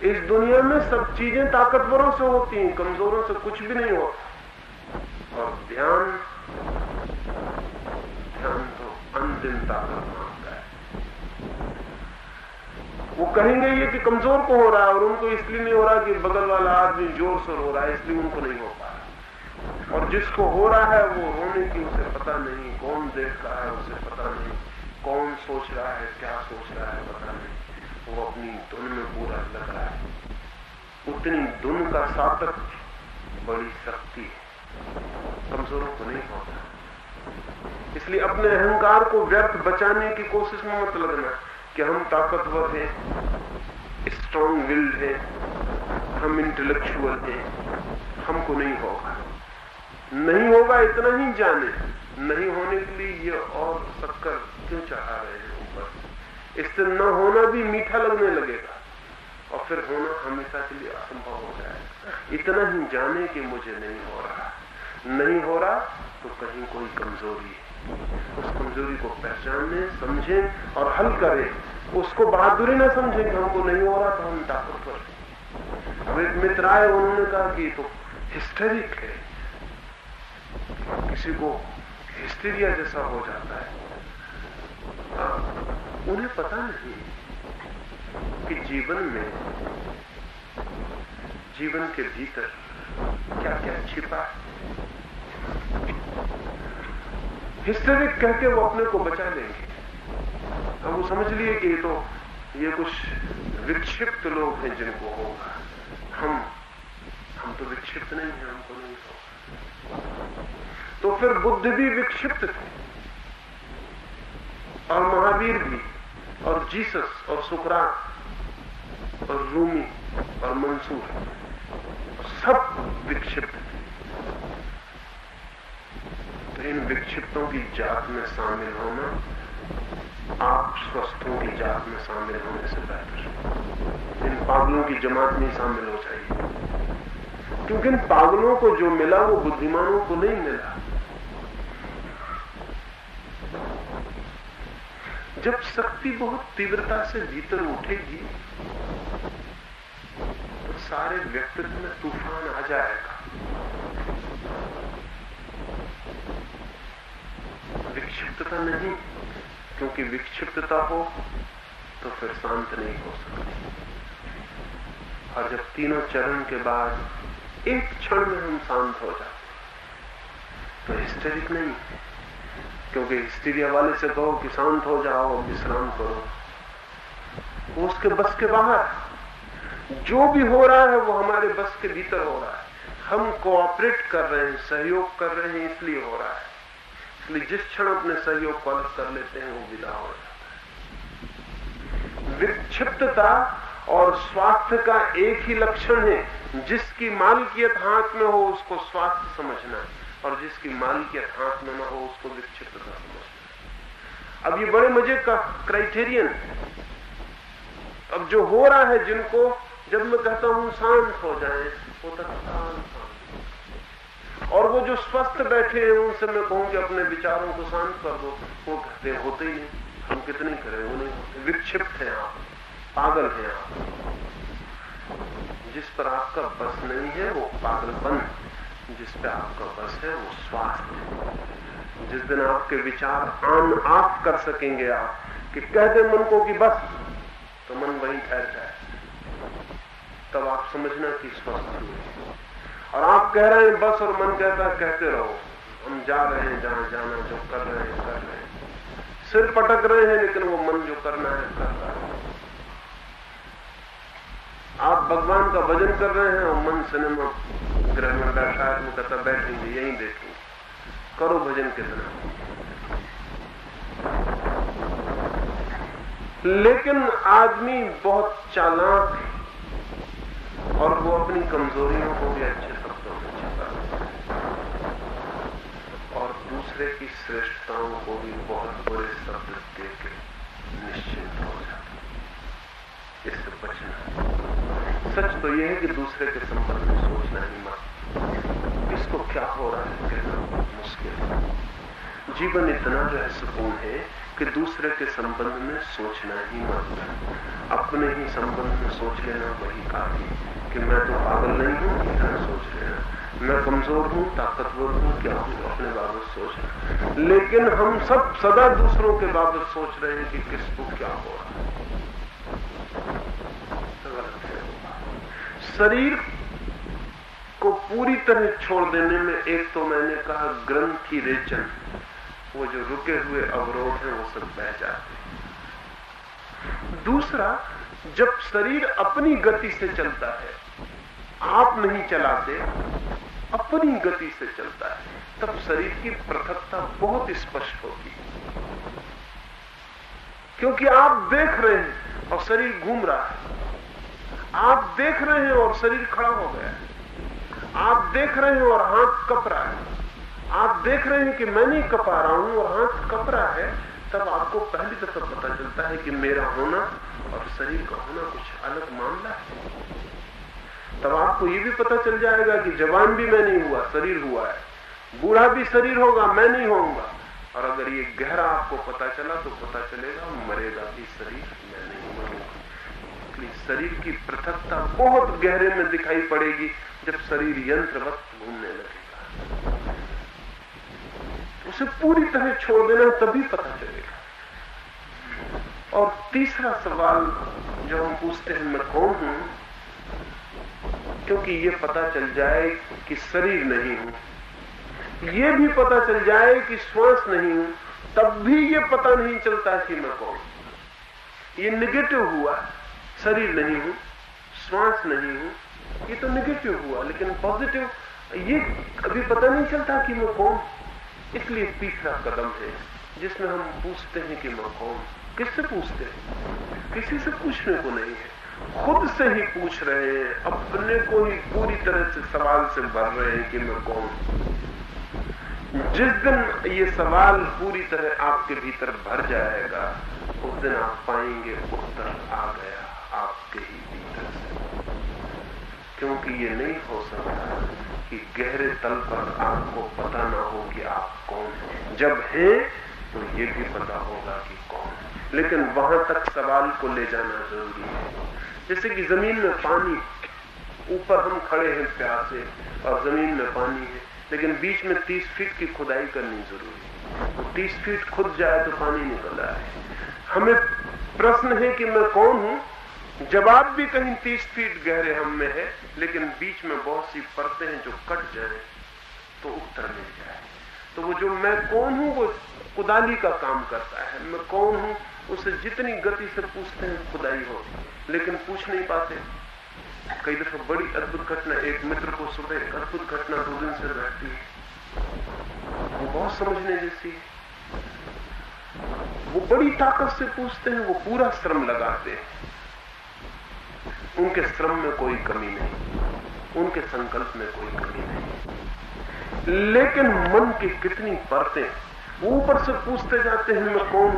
इस दुनिया में सब चीजें ताकतवरों से होती हैं, कमजोरों से कुछ भी नहीं होता। और ध्यान तो अंतिम ताकत मांगता है। वो कहेंगे ये कि कमजोर को हो रहा है, और उनको इसलिए नहीं हो रहा कि बगल वाला आदमी जोर से रो रहा है, इसलिए उनको नहीं हो पा रहा। और जिसको हो रहा है वो रोने की उसे पता नहीं, कौन देख रहा है उसे पता नहीं, कौन सोच रहा है, क्या सोच रहा है पता नहीं, वो अपनी धुन में पूरा लग रहा है। उतनी धुन का सातत्य बड़ी शक्ति है, कमजोरों को नहीं होता। इसलिए अपने अहंकार को व्यर्थ बचाने की कोशिश में मत लगना कि हम ताकतवर हैं, स्ट्रॉन्ग विल्ड हैं, हम इंटेलेक्चुअल हैं, हमको नहीं होगा। नहीं होगा इतना ही जाने, नहीं होने के लिए ये और शक्कर क्यों चढ़ा रहे हैं ऊपर। इससे न होना भी मीठा लगने लगेगा और फिर होना हमेशा के लिए असंभव हो जाएगा। इतना ही जाने कि मुझे नहीं हो रहा, नहीं हो रहा तो कहीं कोई कमजोरी है, उस कमजोरी को पहचाने, समझें और हल करें। उसको बहादुरी न समझें कि हमको नहीं हो रहा तो हम ताकतवर हैं। अब एक मित्र आए, उन्होंने कहा कि तो हिस्टेरिक है, किसी को हिस्टीरिया जैसा हो जाता है। उन्हें पता नहीं कि जीवन में, जीवन के भीतर क्या क्या छिपा है। हिस्टेरिक कह के वो अपने को बचा लेंगे। अब वो समझ लिए कि ये कुछ विक्षिप्त लोग हैं जिनको होगा, हम तो विक्षिप्त नहीं है, हमको नहीं होगा। तो फिर बुद्ध भी विक्षिप्त थे, और महावीर भी, और जीसस और सुकरात और रूमी और मंसूर, सब विक्षिप्त थे। तो इन विक्षिप्तों की जात में शामिल होना आप स्वस्थों की जात में शामिल होने से बेहतर। इन पागलों की जमात में शामिल हो जाइए, क्योंकि इन पागलों को जो मिला वो बुद्धिमानों को नहीं मिला। जब शक्ति बहुत तीव्रता से भीतर उठेगी तो सारे व्यक्तित्व में तूफान आ जाएगा। विक्षिप्तता नहीं, क्योंकि विक्षिप्तता हो तो फिर शांत नहीं हो सकती। और जब तीनों चरण के बाद एक क्षण में हम शांत हो जाते तो हिस्टेरिक नहीं, क्योंकि हिस्टीरिया वाले से कहो कि शांत हो जाओ, विश्राम करो, वो उसके बस के बाहर। जो भी हो रहा है वो हमारे बस के भीतर हो रहा है। हम कोऑपरेट कर रहे हैं, सहयोग कर रहे हैं, इसलिए हो रहा है। इसलिए जिस क्षण अपने सहयोग को अलग कर लेते हैं वो विदा हो जाता है। विक्षिप्तता और स्वास्थ्य का एक ही लक्षण है, जिसकी मालकियत हाथ में हो उसको स्वास्थ्य समझना, और जिसकी मालकियत हाथ में न हो उसको विक्षिप्तता समझना। अब ये बड़े मजे का क्राइटेरियन। अब जो हो रहा है, जिनको जब मैं कहता हूं शांत हो जाएं, वो तत्काल शांत। और वो जो स्वस्थ बैठे हैं उनसे मैं कहूं कि अपने विचारों को शांत कर दो, वो कहते होते ही नहीं। हम कितने करें, वो नहीं होते। विक्षिप्त हैं आप, पागल हैं आप। जिस पर आपका बस नहीं है वो पागलपन, जिस पे आपका बस है वो स्वास्थ्य। जिस दिन आपके विचार ऑन ऑफ कर सकेंगे आप, कि कह दे मन को कि बस, तो मन वहीं ठहर जाए, तब आप समझना कि स्वस्थ हुए। और आप कह रहे हैं बस, और मन कहता है कहते रहो, हम जा रहे हैं जहां जाना, जो कर रहे हैं कर रहे हैं, सिर पटक रहे हैं, लेकिन वो मन जो करना है कर रहा है। आप भगवान का भजन कर रहे हैं और मन सिनेमा गृह में बैठा है, वो कहता बैठेंगे यहीं देखेंगे, करो भजन कितना। लेकिन आदमी बहुत चालाक है और वो अपनी कमजोरियों को भी अच्छे शब्दों में छिपाता है, और दूसरे की श्रेष्ठताओं को भी बहुत बुरे शब्द देकर निश्चिंत हो जाता है। इससे बचना। सच तो यह है कि दूसरे के संबंध में सोचना ही मत। इसको क्या हो रहा है कहना बहुत मुश्किल है। जीवन इतना रहस्यपूर्ण है कि दूसरे के संबंध में सोचना ही मत। अब अपने ही संबंध में सोच लेना वही काफी कि मैं तो पागल नहीं हूं, इतना सोच लेना। मैं कमजोर हूं, ताकतवर हूं, क्या हूं, अपने बाबत सोचना। लेकिन हम सब सदा दूसरों के बाबत सोच रहे हैं कि किसको क्या हो रहा है। शरीर को पूरी तरह छोड़ देने में एक तो मैंने कहा ग्रंथि रेचन, वो जो रुके हुए अवरोध हैं वो सब बह जाते हैं। दूसरा, जब शरीर अपनी गति से चलता है, आप नहीं चलाते, अपनी गति से चलता है, तब शरीर की पृथकता बहुत स्पष्ट होती है। क्योंकि आप देख रहे हैं और शरीर घूम रहा है, आप देख रहे हैं और शरीर खड़ा हो गया है, आप देख रहे हैं और हाथ कप रहा है, आप देख रहे हैं कि मैं नहीं कपा रहा हूं और हाथ कप रहा है, तब आपको पहली दफा पता चलता है कि मेरा होना और शरीर का होना कुछ अलग मामला है। तब आपको ये भी पता चल जाएगा कि जवान भी मैं नहीं हुआ, शरीर हुआ है, बूढ़ा भी शरीर होगा, मैं नहीं होऊंगा। और अगर ये गहरा आपको पता चला तो पता चलेगा मरेगा भी शरीर, मैं नहीं मरूंगा। इसलिए शरीर की पृथकता बहुत गहरे में दिखाई पड़ेगी जब शरीर यंत्रवत घूमने लगेगा। उसे पूरी तरह छोड़ देना, तभी पता चलेगा। और तीसरा सवाल जो हम पूछते हैं, मैं कौन हूं, क्योंकि ये पता चल जाए कि शरीर नहीं हूं, ये भी पता चल जाए कि श्वास नहीं हूं, तब भी ये पता नहीं चलता कि मैं कौन। ये निगेटिव हुआ, शरीर नहीं हूं, श्वास नहीं हूं, ये तो निगेटिव हुआ। लेकिन पॉजिटिव, ये कभी पता नहीं चलता कि मैं कौन। इसलिए तीसरा कदम है जिसमें हम पूछते हैं कि मैं कौन। किससे पूछते हैं? किसी से पूछने को नहीं है, खुद से ही पूछ रहे हैं, अपने को ही पूरी तरह से सवाल से भर रहे हैं कि मैं कौन। जिस दिन ये सवाल पूरी तरह आपके भीतर भर जाएगा, उस दिन आप पाएंगे उत्तर आ गया आपके ही भीतर से। क्योंकि ये नहीं हो सकता कि गहरे तल पर आपको पता ना हो कि आप कौन हैं। जब हैं तो ये भी पता होगा कि कौन है, लेकिन वहां तक सवाल को ले जाना जरूरी है। जैसे कि जमीन में पानी, ऊपर हम खड़े हैं प्यासे और जमीन में पानी है, लेकिन बीच में 30 फीट की खुदाई करनी जरूरी है। तो 30 फीट खुद जाए तो पानी निकल रहा है। हमें प्रश्न है कि मैं कौन हूं, जवाब भी कहीं 30 फीट गहरे हम में है, लेकिन बीच में बहुत सी परतें हैं जो कट जाए तो उत्तर मिल जाए। तो वो जो मैं कौन हूं वो खुदाली का काम करता है। मैं कौन हूं उसे जितनी गति से पूछते हैं खुदाई होती, लेकिन पूछ नहीं पाते। कई दफा बड़ी अद्भुत घटना, एक मित्र को सुबह एक अद्भुत घटना 2 दिन से रहती है, वो बहुत समझने जैसी है। वो बड़ी ताकत से पूछते हैं, वो पूरा श्रम लगाते हैं, उनके श्रम में कोई कमी नहीं, उनके संकल्प में कोई कमी नहीं, लेकिन मन की कितनी परतें, वो ऊपर से पूछते जाते हैं मैं कौन,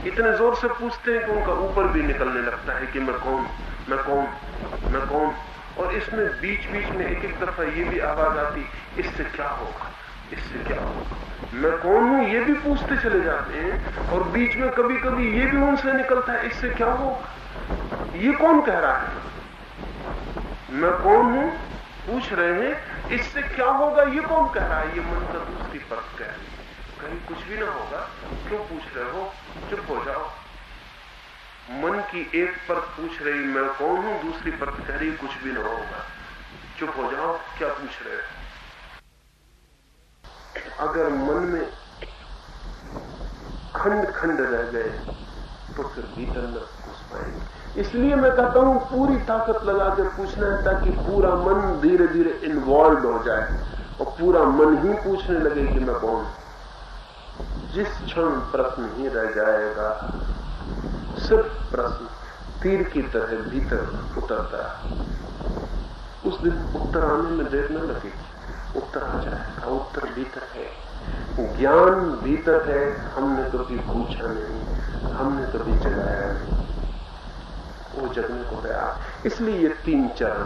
इतने जोर से पूछते हैं कि उनका ऊपर भी निकलने लगता है कि मैं कौन, मैं कौन, मैं कौन। और इसमें बीच बीच में एक दफा ये भी आवाज आती, इससे क्या होगा, इससे क्या होगा, मैं कौन हूं, ये भी पूछते चले जाते हैं। और बीच में कभी कभी ये भी उनसे निकलता है, इससे क्या होगा, ये कौन कह रहा है, मैं कौन हूं पूछ रहे हैं, इससे क्या होगा ये कौन कह रहा है। ये मन का दूसरी परत कह रही है, कहीं कुछ भी ना होगा, क्यों पूछ रहे हो, चुप हो जाओ। मन की एक परत पूछ रही मैं कौन हूं, दूसरी परत कह रही कुछ भी ना होगा, चुप हो जाओ, क्या पूछ रहे हो। अगर मन में खंड खंड रह गए तो फिर भीतर न घुस पाएंगे। इसलिए मैं कहता हूं पूरी ताकत लगा के पूछना है, ताकि पूरा मन धीरे धीरे इन्वॉल्व हो जाए और पूरा मन ही पूछने लगे कि मैं कौन। जिस क्षण प्रश्न ही रह जाएगा, सिर्फ प्रश्न तीर की तरह भीतर उतरता है, उस दिन उत्तर आने में देर न लगेगी, उत्तर आ जाएगा। उत्तर भीतर है, ज्ञान भीतर है, हमने कभी पूछा नहीं, हमने कभी जगाया नहीं, वो जगने को तैयार। इसलिए ये 3 चरण,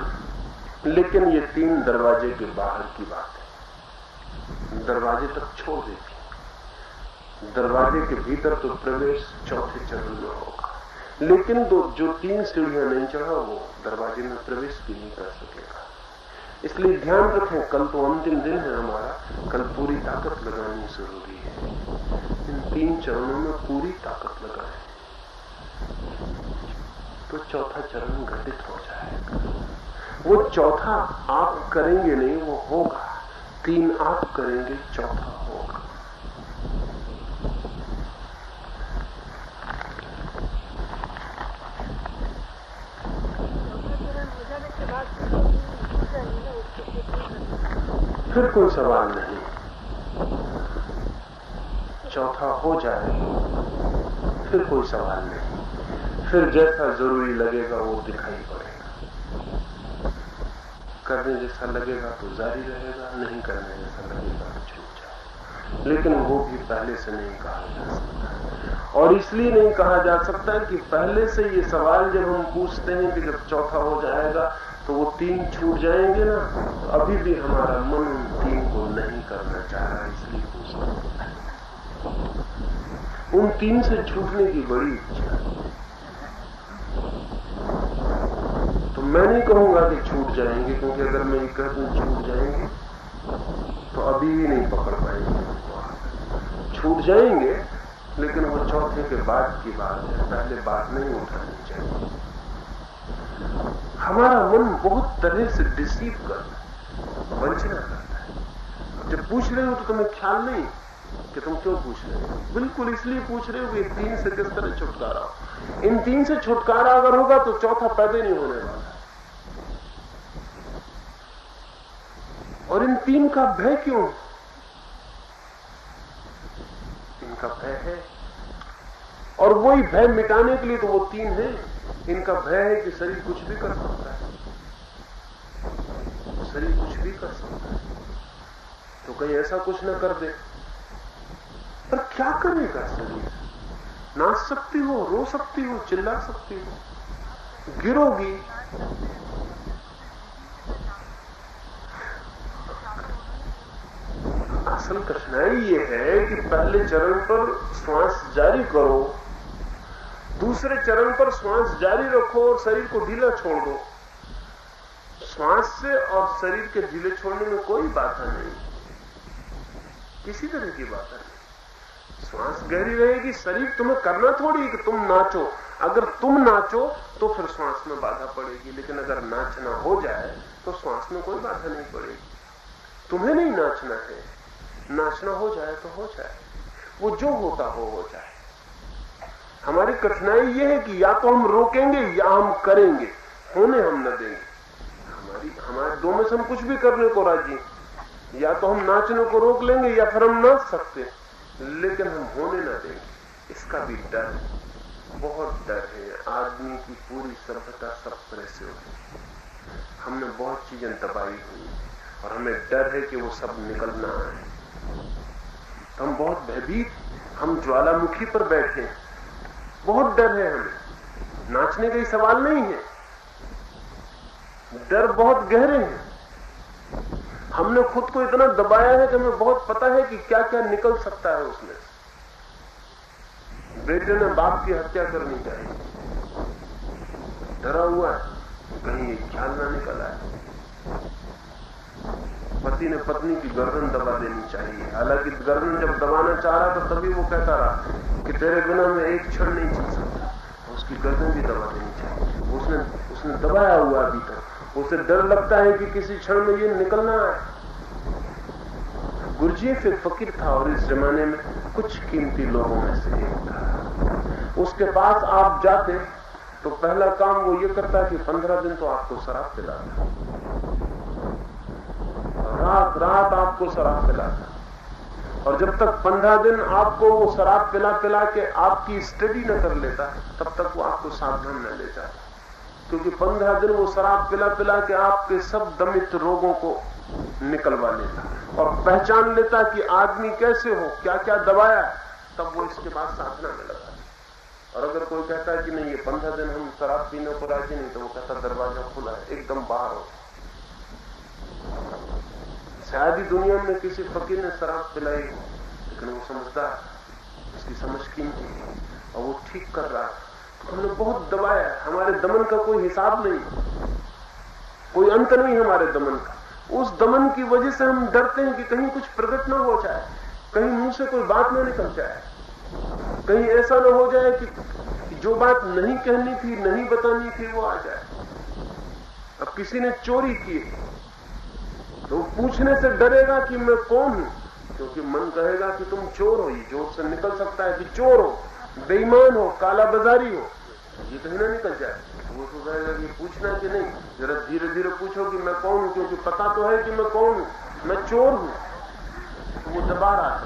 लेकिन ये 3 दरवाजे के बाहर की बात है, दरवाजे तक छोड़ देती, दरवाजे के भीतर तो प्रवेश 4थे चरण में होगा। लेकिन जो 3 सीढ़ियां नहीं चढ़ा वो दरवाजे में प्रवेश भी नहीं कर सकेगा। इसलिए ध्यान रखें, कल तो अंतिम दिन है हमारा, कल पूरी ताकत लगानी जरूरी है। इन 3 चरणों में पूरी ताकत लगाएं तो चौथा चरण घटित हो जाएगा। वो चौथा आप करेंगे नहीं, वो होगा। 3 आप करेंगे, चौथा होगा। फिर कोई सवाल नहीं, चौथा हो जाए फिर कोई सवाल नहीं। फिर जैसा जरूरी लगेगा वो दिखाई पड़ेगा। करने जैसा लगेगा तो जारी रहेगा, नहीं करने जैसा लगेगा तो छूट जाए। लेकिन वो भी पहले से नहीं कहा जा सकता। और इसलिए नहीं कहा जा सकता कि पहले से ये सवाल जब हम पूछते हैं कि जब चौथा हो जाएगा तो वो 3 छूट जाएंगे ना, तो अभी भी हमारा मन उन 3 को नहीं करना चाह रहा, इसलिए पूछता है। उन 3 से छूटने की बड़ी इच्छा। तो मैं नहीं कहूंगा कि छूट जाएंगे, क्योंकि अगर मैं ये कह दूं छूट जाएंगे तो अभी भी नहीं पकड़ पाएंगे। छूट जाएंगे लेकिन वो चौथे के बाद की बात है, पहले बात नहीं उठानी चाहिए। हमारा मन बहुत तरह से डिसीव करता है, वंचना करता है। जब पूछ रहे हो तो तुम्हें ख्याल नहीं कि तुम क्यों पूछ रहे हो, बिल्कुल इसलिए पूछ रहे हो कि 3 से किस तरह छुटकारा हो। इन 3 से छुटकारा अगर होगा तो चौथा पैदा नहीं होने वाला। और इन 3 का भय क्यों? इनका भय है, और वही भय मिटाने के लिए तो वो 3 है। इनका भय है कि शरीर कुछ भी कर सकता है, शरीर कुछ भी कर सकता है, तो कहीं ऐसा कुछ न कर दे। पर क्या करेगा शरीर? नाच सकती हो, रो सकती हो, चिल्ला सकती हो, गिरोगी। असल कठिनाई ये है कि पहले चरण पर श्वास जारी करो, दूसरे चरण पर श्वास जारी रखो और शरीर को ढीला छोड़ दो। श्वास से और शरीर के ढीले छोड़ने में कोई बाधा नहीं, किसी तरह की बाधा नहीं। श्वास गहरी रहेगी, शरीर तुम्हें करना थोड़ी कि तुम नाचो। अगर तुम नाचो तो फिर श्वास में बाधा पड़ेगी, लेकिन अगर नाचना हो जाए तो श्वास में कोई बाधा नहीं पड़ेगी। तुम्हें नहीं नाचना है, नाचना हो जाए तो हो जाए, वो जो होता हो जाए। हमारी कठिनाई ये है कि या तो हम रोकेंगे या हम करेंगे, होने हम न देंगे। हमारे 2 में से हम कुछ भी करने को राजी, या तो हम नाचने को रोक लेंगे या फिर हम नाच सकते, लेकिन हम होने न देंगे। इसका भी डर है, बहुत डर है। आदमी की पूरी सभ्यता सब तरह से होती, हमने बहुत चीजें दबाई हुई और हमें डर है कि वो सब निकलना है। तो हम बहुत भयभीत, हम ज्वालामुखी पर बैठे, बहुत डर है हमें। नाचने का ही सवाल नहीं है, डर बहुत गहरे हैं। हमने खुद को इतना दबाया है कि हमें बहुत पता है कि क्या क्या निकल सकता है उसमें। बेटे ने बाप की हत्या करनी चाहिए, डरा हुआ है कहीं ये ख्याल ना निकल आए। पति ने पत्नी की गर्दन दबा देनी चाहिए, हालांकि गर्दन जब दबाना चाह रहा था तभी वो कहता रहा कि तेरे बिना मैं एक क्षण नहीं जी सकता, उसकी गर्दन भी दबा देनी चाहिए। उसने दबाया हुआ अभी तक, उसे डर लगता है कि किसी क्षण में ये निकलना है। गुरजीएफ एक फकीर था और इस जमाने में कुछ कीमती लोगों में से एक था। उसके पास आप जाते तो पहला काम वो ये करता कि 15 दिन तो आपको शराब पिलाता, रात रात आपको शराब पिलाता, और जब तक 15 दिन आपको वो शराब पिला पिला के आपकी स्टडी न कर लेता तब तक वो आपको सावधान न ले जाता, क्योंकि 15 दिन वो शराब पिला पिला के आपके सब दमित रोगों को निकलवा लेता और पहचान लेता कि आदमी कैसे हो, क्या क्या दबाया, तब वो इसके बाद साधना में लगा। और अगर कोई कहता है कि नहीं ये 15 दिन हम शराब पीने को राजी नहीं, तो वो कहता दरवाजा खुला है, एकदम बाहर हो। शायद ही दुनिया में किसी फकीर ने शराब पिलाई, लेकिन वो समझदार, उसकी समझ कीमती और वो ठीक कर रहा। हमने बहुत दबाया है, हमारे दमन का कोई हिसाब नहीं, कोई अंत नहीं हमारे दमन का। उस दमन की वजह से हम डरते हैं कि कहीं कुछ प्रकट ना हो जाए, कहीं मुंह से कोई बात ना निकल जाए, कहीं ऐसा ना हो जाए कि जो बात नहीं कहनी थी, नहीं बतानी थी, वो आ जाए। अब किसी ने चोरी की तो पूछने से डरेगा कि मैं कौन हूं, क्योंकि मन कहेगा कि तुम चोर हो। ये जोर से निकल सकता है कि चोर हो, बेईमान हो, काला बाजारी हो, ये कहीं ना निकल जाए। वो तो कहेगा कि पूछना कि नहीं, जरा धीरे धीरे पूछो कि मैं कौन हूं, क्योंकि पता तो है कि मैं कौन हूं, मैं चोर हूं। तो वो दबा रहा है,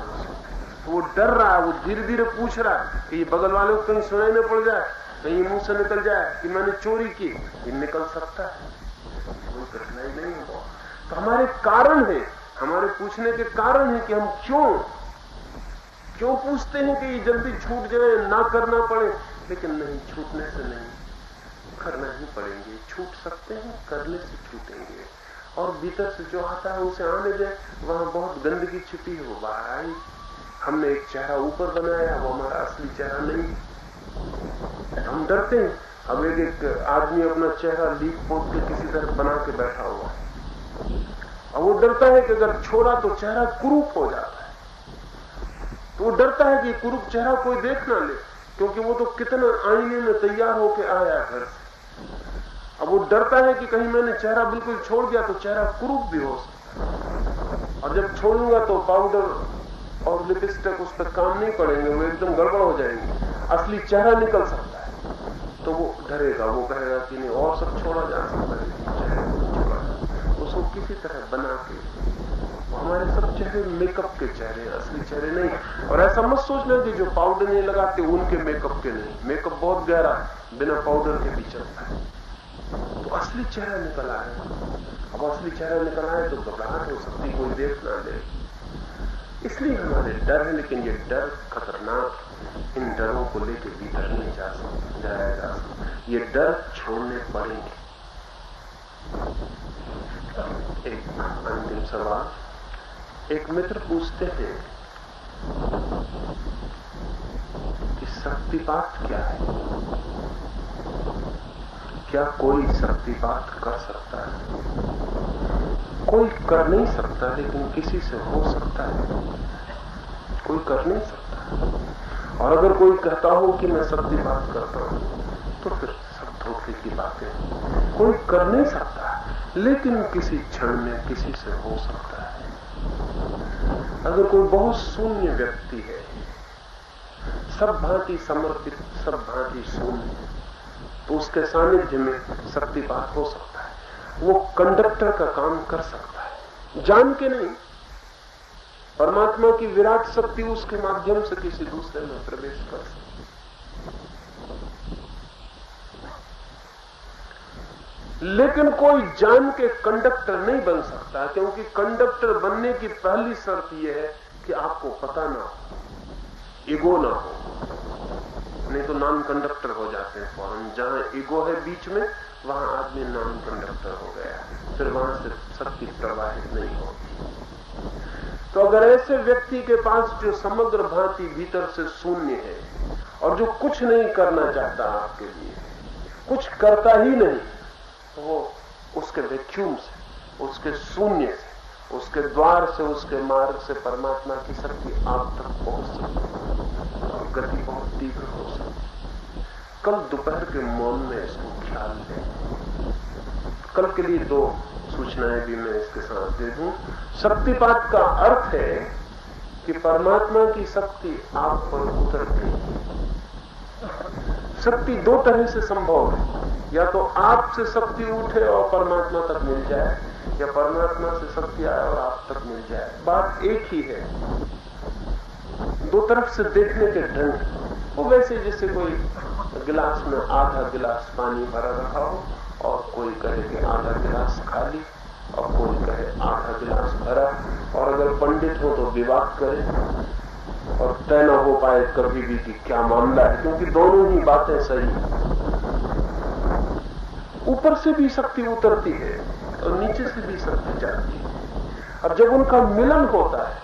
तो वो डर रहा है, वो धीरे धीरे पूछ रहा है कि ये बगल वाले को कहीं सुनाई न पड़ जाए, कहीं मुंह से निकल जाए कि मैंने चोरी की। ये निकल सकता है, कोई कठिनाई नहीं है। तो हमारे कारण है, हमारे पूछने के कारण है कि हम क्यों पूछते हैं कि ये जल्दी छूट जाए, ना करना पड़े। लेकिन नहीं, छूटने से नहीं, करना ही पड़ेंगे। छूट सकते हैं, करने से छूटेंगे। और भीतर से जो आता है उसे आने दे। वहां बहुत गंदगी छिपी है, वो बाहर आई। हमने एक चेहरा ऊपर बनाया, वो हमारा असली चेहरा नहीं। हम डरते हैं। अब एक आदमी अपना चेहरा लीप पोत के किसी तरह बना के बैठा हुआ, और वो डरता है कि अगर छोड़ा तो चेहरा कुरूप हो जाता है। तो वो डरता है कि कुरूप चेहरा कोई देख ना ले, क्योंकि वो तो कितना आईने में तैयार होके आया घर से। अब वो डरता है कि कहीं मैंने चेहरा बिल्कुल छोड़ दिया तो चेहरा कुरूप भी हो सकता है, और जब छोड़ूंगा तो पाउडर और लिपस्टिक उस पर काम नहीं पड़ेंगे, वो एकदम गड़बड़ हो जाएंगे, असली चेहरा निकल सकता है। तो वो डरेगा, वो कहेगा कि नहीं, और सब छोड़ा जा सकता है, चेहरे को छोड़ा जा। उसको किसी तरह बना के, हमारे सब चेहरे मेकअप के चेहरे, असली चेहरे नहीं। और ऐसा मत सोचना कि जो पाउडर नहीं लगाते उनके मेकअप के नहीं, मेकअप बहुत गहरा, बिना पाउडर के भी चलता है। तो असली चेहरा निकल आए। अब असली चेहरा निकल आए तो घबराहट हो सकती, कोई देख ना ले, इसलिए हमारे डर है। लेकिन ये डर खतरनाक, इन डरों को लेकर भीतर नहीं जाया जा सकता। ये डर छोड़ने पड़ेंगे। एक अंतिम सवाल। एक मित्र पूछते हैं कि शक्तिपात क्या है? क्या कोई शक्तिपात कर सकता है? कोई कर नहीं सकता, लेकिन किसी से हो सकता है। कोई कर नहीं सकता। और अगर कोई कहता हो कि मैं शक्तिपात करता हूं, तो फिर सब धोखे की बातें। कोई कर नहीं सकता, लेकिन किसी क्षण में किसी से हो सकता है। अगर कोई बहुत शून्य व्यक्ति है, सब भांति समर्पित, सब भांति शून्य, तो उसके सानिध्य में शक्तिपात हो सकता है। वो कंडक्टर का काम कर सकता है, जान के नहीं। परमात्मा की विराट शक्ति उसके माध्यम से किसी दूसरे में प्रवेश कर सकती। लेकिन कोई जान के कंडक्टर नहीं बन सकता, क्योंकि कंडक्टर बनने की पहली शर्त यह है कि आपको पता ना हो, ईगो ना हो। नहीं तो नॉन कंडक्टर हो जाते हैं फौरन। जहां ईगो है बीच में, वहां आदमी नॉन कंडक्टर हो गया, फिर वहां से शक्ति प्रवाहित नहीं होती। तो अगर ऐसे व्यक्ति के पास जो समग्र भांति भीतर से शून्य है और जो कुछ नहीं करना चाहता आपके लिए, कुछ करता ही नहीं, तो वो उसके वैक्यूम से, उसके शून्य से, उसके द्वार से, उसके मार्ग से परमात्मा की शक्ति आप तक पहुंच सकती और गति बहुत तीव्र हो सकती। कल दोपहर के मौन में इसको ख्याल दें। कल के लिए 2 सूचनाएं भी मैं इसके साथ दे दूं। शक्तिपात का अर्थ है कि परमात्मा की शक्ति आप पर उतर गई। शक्ति 2 तरह से संभव है, या तो आपसे शक्ति उठे और परमात्मा तक मिल जाए, या परमात्मा से शक्ति आए और आप तक मिल जाए। बात एक ही है, 2 तरफ से देखने के ढंग। वो वैसे जैसे कोई गिलास में आधा गिलास पानी भरा रखा हो और कोई कहे कि आधा गिलास खाली और कोई कहे आधा गिलास भरा, और अगर पंडित हो तो विवाद करे और तय न हो पाए कभी भी कि क्या मामला है, क्योंकि दोनों ही बातें सही। ऊपर से भी शक्ति उतरती है और नीचे से भी शक्ति जाती है, और जब उनका मिलन होता है,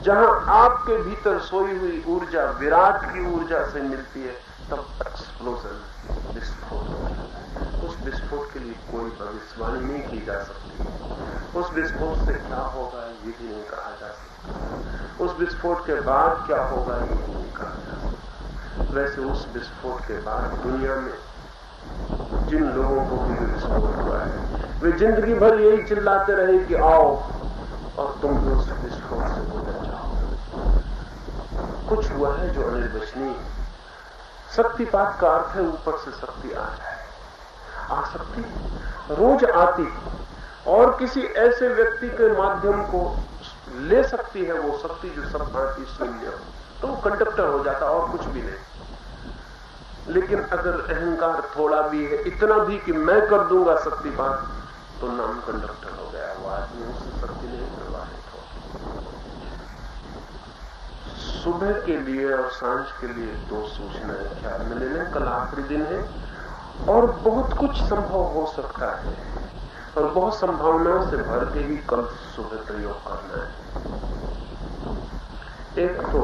जहां आपके भीतर सोई हुई ऊर्जा विराट की ऊर्जा से मिलती है, तब एक्सप्लोजन, विस्फोट। उस विस्फोट के लिए कोई भविष्यवाणी नहीं की जा सकती। उस विस्फोट से क्या होगा ये भी नहीं कहा जा सकता। उस विस्फोट के बाद क्या होगा ये भी नहीं कहा जा सकता। वैसे उस विस्फोट के बाद दुनिया में जिन लोगों को भी विस्फोट हुआ है वे जिंदगी भर यही चिल्लाते रहे कि आओ और तुम भी उस विस्फोट से गुजर जाओ। कुछ हुआ है जो अनिर्वचनीय है। शक्तिपात का अर्थ है ऊपर से शक्ति आ जाए। आसक्ति रोज आती और किसी ऐसे व्यक्ति के माध्यम को ले सकती है वो शक्ति जो सब भांति शून्य हो, तो वो कंडक्टर हो जाता और कुछ भी नहीं। लेकिन अगर अहंकार थोड़ा भी है, इतना भी कि मैं कर दूंगा शक्तिपात, तो नाम कंडक्टर हो गया। वो आदमी उससे शक्ति नहीं प्रवाहित हो। सुबह के लिए और सांझ के लिए 2 सूचनाएं ख्याल में ले लें। कल आखिरी दिन है और बहुत कुछ संभव हो सकता है और बहुत संभावनाओं से भर के ही कल सुबह प्रयोग करना है। एक तो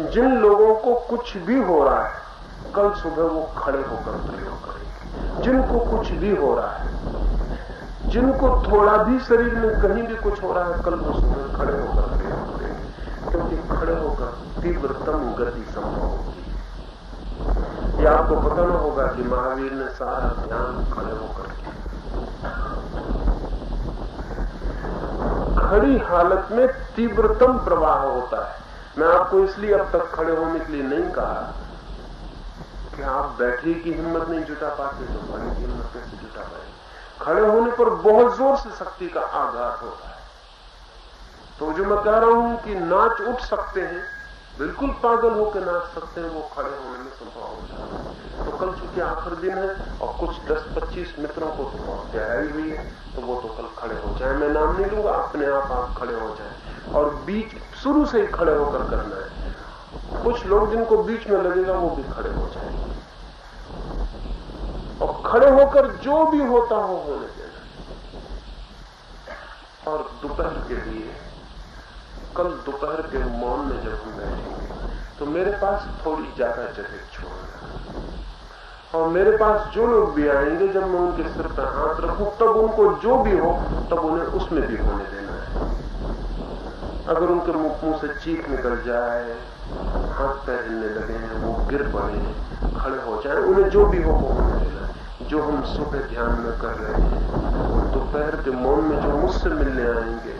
जिन लोगों को कुछ भी हो रहा है कल सुबह वो खड़े होकर प्रयोग करेंगे। जिनको कुछ भी हो रहा है, जिनको थोड़ा भी शरीर में कहीं भी कुछ हो रहा है, कल वो सुबह खड़े होकर प्रयोग करेंगे, क्योंकि खड़े होकर तीव्रतम गति संभव होगी। यह आपको पता न होगा कि महावीर ने सारा ध्यान खड़े होकर किया। खड़ी हालत में तीव्रतम प्रवाह होता है। मैं आपको इसलिए अब तक खड़े होने के लिए नहीं कहा कि आप बैठे की हिम्मत नहीं जुटा पाते तो खड़े की हिम्मत कैसे जुटा पाएंगे। खड़े होने पर बहुत जोर से शक्ति का आघात होता है। तो जो मैं कह रहा हूं कि नाच उठ सकते हैं, बिल्कुल पागल होकर नाच सकते हैं, वो खड़े होने में संभव हो जाता है। तो कल चूंकि आखिरी दिन है और कुछ 10-25 मित्रों को तो बहुत गहराई हुई है, तो वो तो कल खड़े हो जाए। मैं नाम नहीं लूंगा, अपने आप खड़े हो जाए और बीच शुरू से ही खड़े होकर करना है। कुछ लोग जिनको बीच में लगेगा वो भी खड़े हो जाएंगे और खड़े होकर जो भी होता हो होने देना। और दोपहर के लिए कल दोपहर के मौन में जब हम बैठेंगे तो मेरे पास थोड़ी ज्यादा जगह छोड़ना और मेरे पास जो लोग भी आएंगे, जब मैं उनके सिर पर हाथ रखूं तब उनको जो भी हो तब उन्हें उसमें भी होने देना है। अगर उनके मुंह से चीख निकल जाए, हाथ पैर हिलने लगे हैं, वो गिर पड़े, खड़े हो जाए, उन्हें जो भी हो वो होने देना है। जो हम सुबह ध्यान में कर रहे हैं, दोपहर के मौन में जो मुझसे मिलने आएंगे,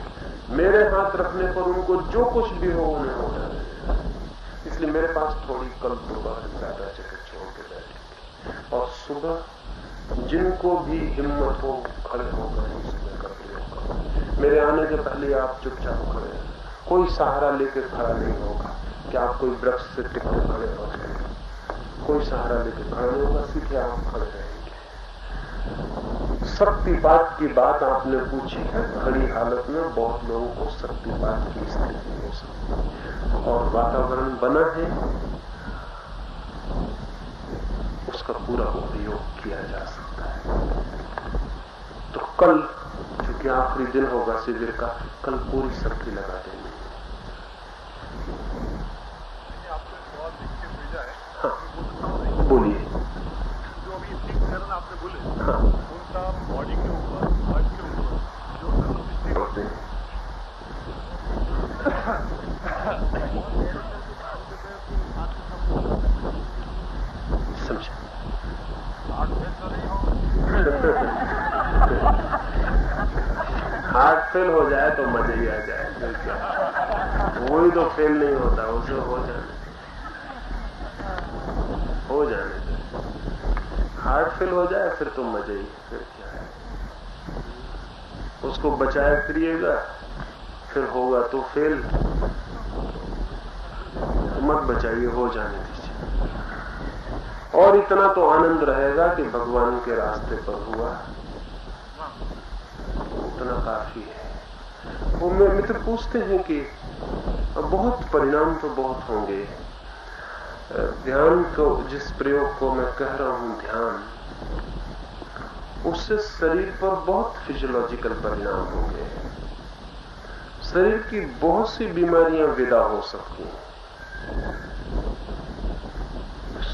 मेरे हाथ रखने पर उनको जो कुछ भी हो उन्हें हो जाए। इसलिए मेरे पास थोड़ी कल दोपहर ज्यादा जगह छोड़ के बैठेंगे और सुबह जिनको भी हिम्मत हो खड़े होकर सुबह का प्रयोग करो। मेरे आने के पहले आप चुपचाप खड़े हैं। कोई सहारा लेकर खड़ा नहीं होगा कि आप कोई वृक्ष से टिक के खड़े हो जाए। कोई सहारा लेकर खड़ा नहीं होगा, सीधे आप खड़े रहेंगे। शक्तिपात की बात आपने पूछी है। खड़ी हालत में बहुत लोगों को शक्तिपात की स्थिति हो सकती है और वातावरण बना है, उसका पूरा उपयोग किया जा सकता है। तो कल चूंकि आखिरी दिन होगा शिविर का, कल पूरी शक्ति लगा देंगे। हाँ बोलिए। जो अभी 3 चरण आपने बोले, हाँ उनका बॉडी के ऊपर, हार्ट के ऊपर जो दृष्टि होते हैं, समझे? हार्ट फेल हो जाए तो मजा ही आ जाए। वही तो फेल नहीं होता, उसे हो जाने दे। हार्ट फेल हो जाए फिर तो मजा ही, फिर क्या है। उसको बचाया करिएगा, फिर होगा तो फेल, मत बचाइए, हो जाने दीजिए। और इतना तो आनंद रहेगा कि भगवान के रास्ते पर हुआ, उतना काफी है। वो मित्र पूछते हैं कि बहुत परिणाम तो बहुत होंगे, ध्यान को जिस प्रयोग को मैं कह रहा हूं ध्यान, उससे शरीर पर बहुत फिजियोलॉजिकल परिणाम होंगे। शरीर की बहुत सी बीमारियां विदा हो सकती हैं।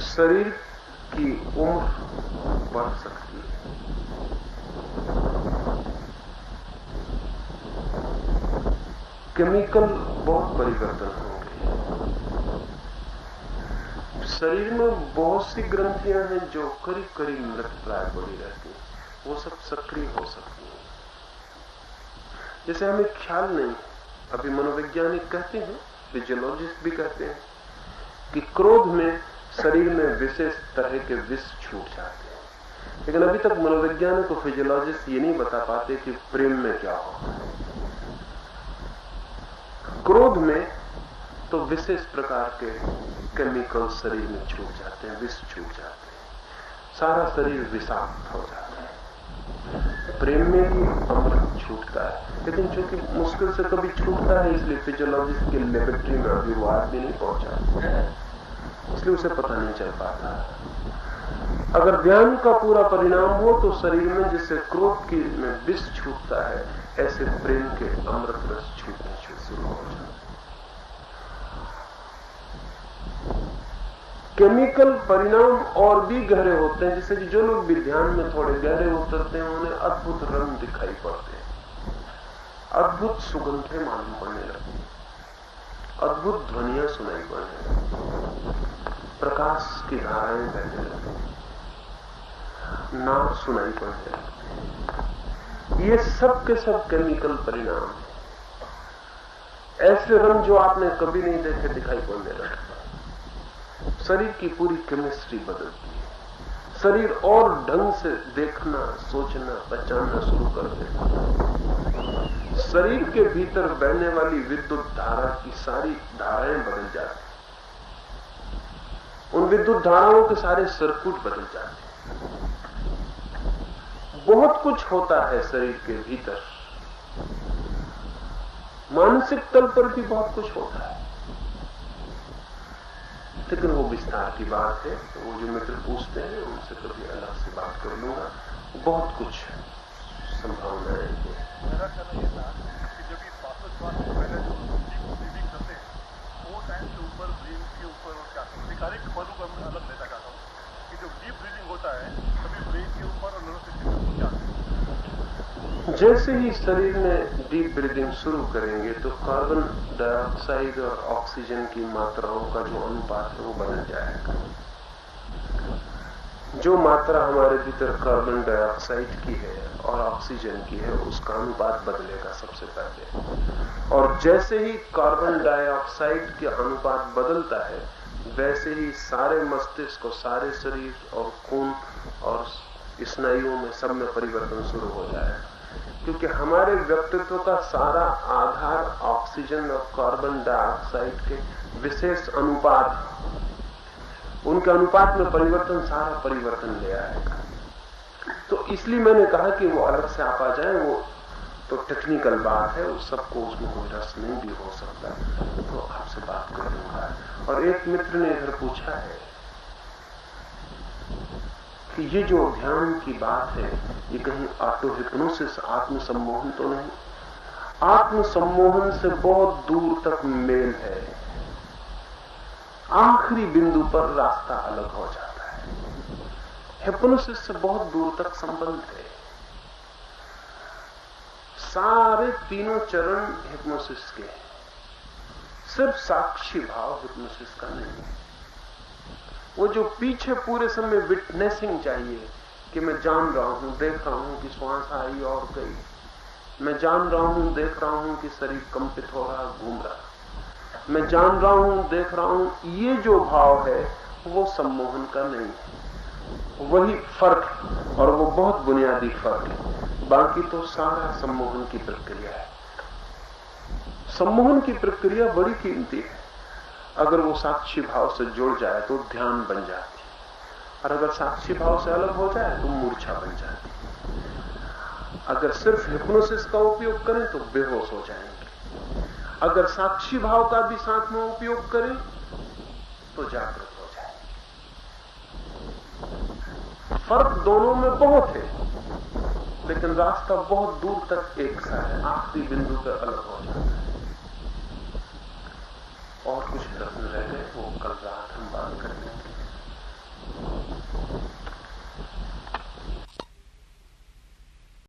शरीर की उम्र बढ़ सकती है। केमिकल बहुत परिवर्तन होंगे। शरीर में बहुत सी ग्रंथियां हैं जो करीब करीब मृतप्राय पड़ी रहती हैं, वो सब सक्रिय हो सकती हैं, जैसे हमें ख्याल नहीं। अभी मनोवैज्ञानिक कहते हैं, फिजियोलॉजिस्ट भी कहते हैं कि क्रोध में शरीर में विशेष तरह के विष छूट जाते हैं, लेकिन अभी तक मनोवैज्ञानिक और फिजियोलॉजिस्ट ये नहीं बता पाते कि प्रेम में क्या होता है। क्रोध में तो विशेष प्रकार के केमिकल शरीर में छूट जाते हैं, विष छूट जाते हैं, सारा शरीर विषाक्त हो जाता है। प्रेम में भी अमृत छूटता है, लेकिन चूंकि मुश्किल से कभी छूटता है, इसलिए फिजियोलॉजिस्ट के लेबोरेटरी में अभी वो आदमी नहीं पहुंचा, इसलिए उसे पता नहीं चल पाता। अगर ध्यान का पूरा परिणाम हो तो शरीर में जैसे क्रोध की में विष छूटता है, ऐसे प्रेम के अमृत रस छूटने शुरू हो जाता है। केमिकल परिणाम और भी गहरे होते हैं, जैसे कि जो लोग भी ध्यान में थोड़े गहरे उतरते हैं उन्हें अद्भुत रंग दिखाई पड़ते हैं, अद्भुत सुगंधें मालूम पड़ने लगती, अद्भुत ध्वनियां सुनाई पड़ने लगती, प्रकाश की धाराएं बहने लगती, नाद सुनाई पड़ने लगती। ये सब के सब केमिकल परिणाम है। ऐसे रंग जो आपने कभी नहीं देखे दिखाई पड़ने लगते। शरीर की पूरी केमिस्ट्री बदलती है, शरीर और ढंग से देखना, सोचना, पहचानना शुरू कर देता है। शरीर के भीतर बहने वाली विद्युत धारा की सारी धाराएं बदल जाती, उन विद्युत धाराओं के सारे सर्किट बदल जाते। बहुत कुछ होता है शरीर के भीतर, मानसिक तल पर भी बहुत कुछ होता है, लेकिन वो विस्तार की बात है। तो वो जो मित्र पूछते हैं उनसे कभी अलग से बात कर लूंगा। बहुत कुछ संभावनाएं हैं। मेरा कहना ये था कि जब ये श्वासोच्छ्वास से पहले जो डीप ब्रीदिंग करते हैं, वो टाइम के ऊपर ब्रेन के ऊपर और क्या अधिकारिक पहलू का मैं अलग लेना चाहता हूँ कि जब डीप ब्रीदिंग होता है तभी ब्रेन के ऊपर और नर्वस सिस्टम के ऊपर क्या है। जैसे ही शरीर में डीप ब्रीदिंग शुरू करेंगे तो कार्बन डाइऑक्साइड और ऑक्सीजन की मात्राओं का जो अनुपात है वो बदल जाएगा। जो मात्रा हमारे भीतर कार्बन डाइऑक्साइड की है और ऑक्सीजन की है, उसका अनुपात बदलेगा सबसे पहले। और जैसे ही कार्बन डाइऑक्साइड के अनुपात बदलता है, वैसे ही सारे मस्तिष्क और सारे शरीर और खून और स्नायुओं में सब में परिवर्तन शुरू हो जाएगा, क्योंकि हमारे व्यक्तित्व का सारा आधार ऑक्सीजन और कार्बन डाइऑक्साइड के विशेष अनुपात, उनके अनुपात में परिवर्तन सारा परिवर्तन ले आएगा। तो इसलिए मैंने कहा कि वो अलग से आप आ जाए, वो तो टेक्निकल बात है, उस सबको उसमें कोई रस नहीं भी हो सकता, तो आपसे बात कर लूंगा। और एक मित्र ने इधर पूछा है कि ये जो ध्यान की बात है, ये कहीं ऑटो हिप्नोसिस, आत्मसम्मोहन तो नहीं? आत्मसम्मोहन से बहुत दूर तक मेल है, आखिरी बिंदु पर रास्ता अलग हो जाता है। हिप्नोसिस से बहुत दूर तक संबंध है। सारे तीनों चरण हिप्नोसिस के हैं, सिर्फ साक्षी भाव हिप्नोसिस का नहीं है। वो जो पीछे पूरे समय विटनेसिंग चाहिए कि मैं जान रहा हूं, देख रहा हूं कि श्वास आई और गई, मैं जान रहा हूं, देख रहा हूं कि शरीर कंपित हो रहा, घूम रहा, मैं जान रहा हूं, देख रहा हूं, ये जो भाव है वो सम्मोहन का नहीं है। वही फर्क है, और वो बहुत बुनियादी फर्क है। बाकी तो सारा सम्मोहन की प्रक्रिया है। सम्मोहन की प्रक्रिया बड़ी कीमती है। अगर वो साक्षी भाव से जुड़ जाए तो ध्यान बन जाती, और अगर साक्षी भाव से अलग हो जाए तो मूर्छा बन जाती। अगर सिर्फ हिप्नोसिस का उपयोग करें तो बेहोश हो जाएंगे, अगर साक्षी भाव का भी साथ में उपयोग करें तो जागृत हो जाएंगे। फर्क दोनों में बहुत है, लेकिन रास्ता बहुत दूर तक एक सा है, आखिरी बिंदु पर अलग हो जाता है। और कुछ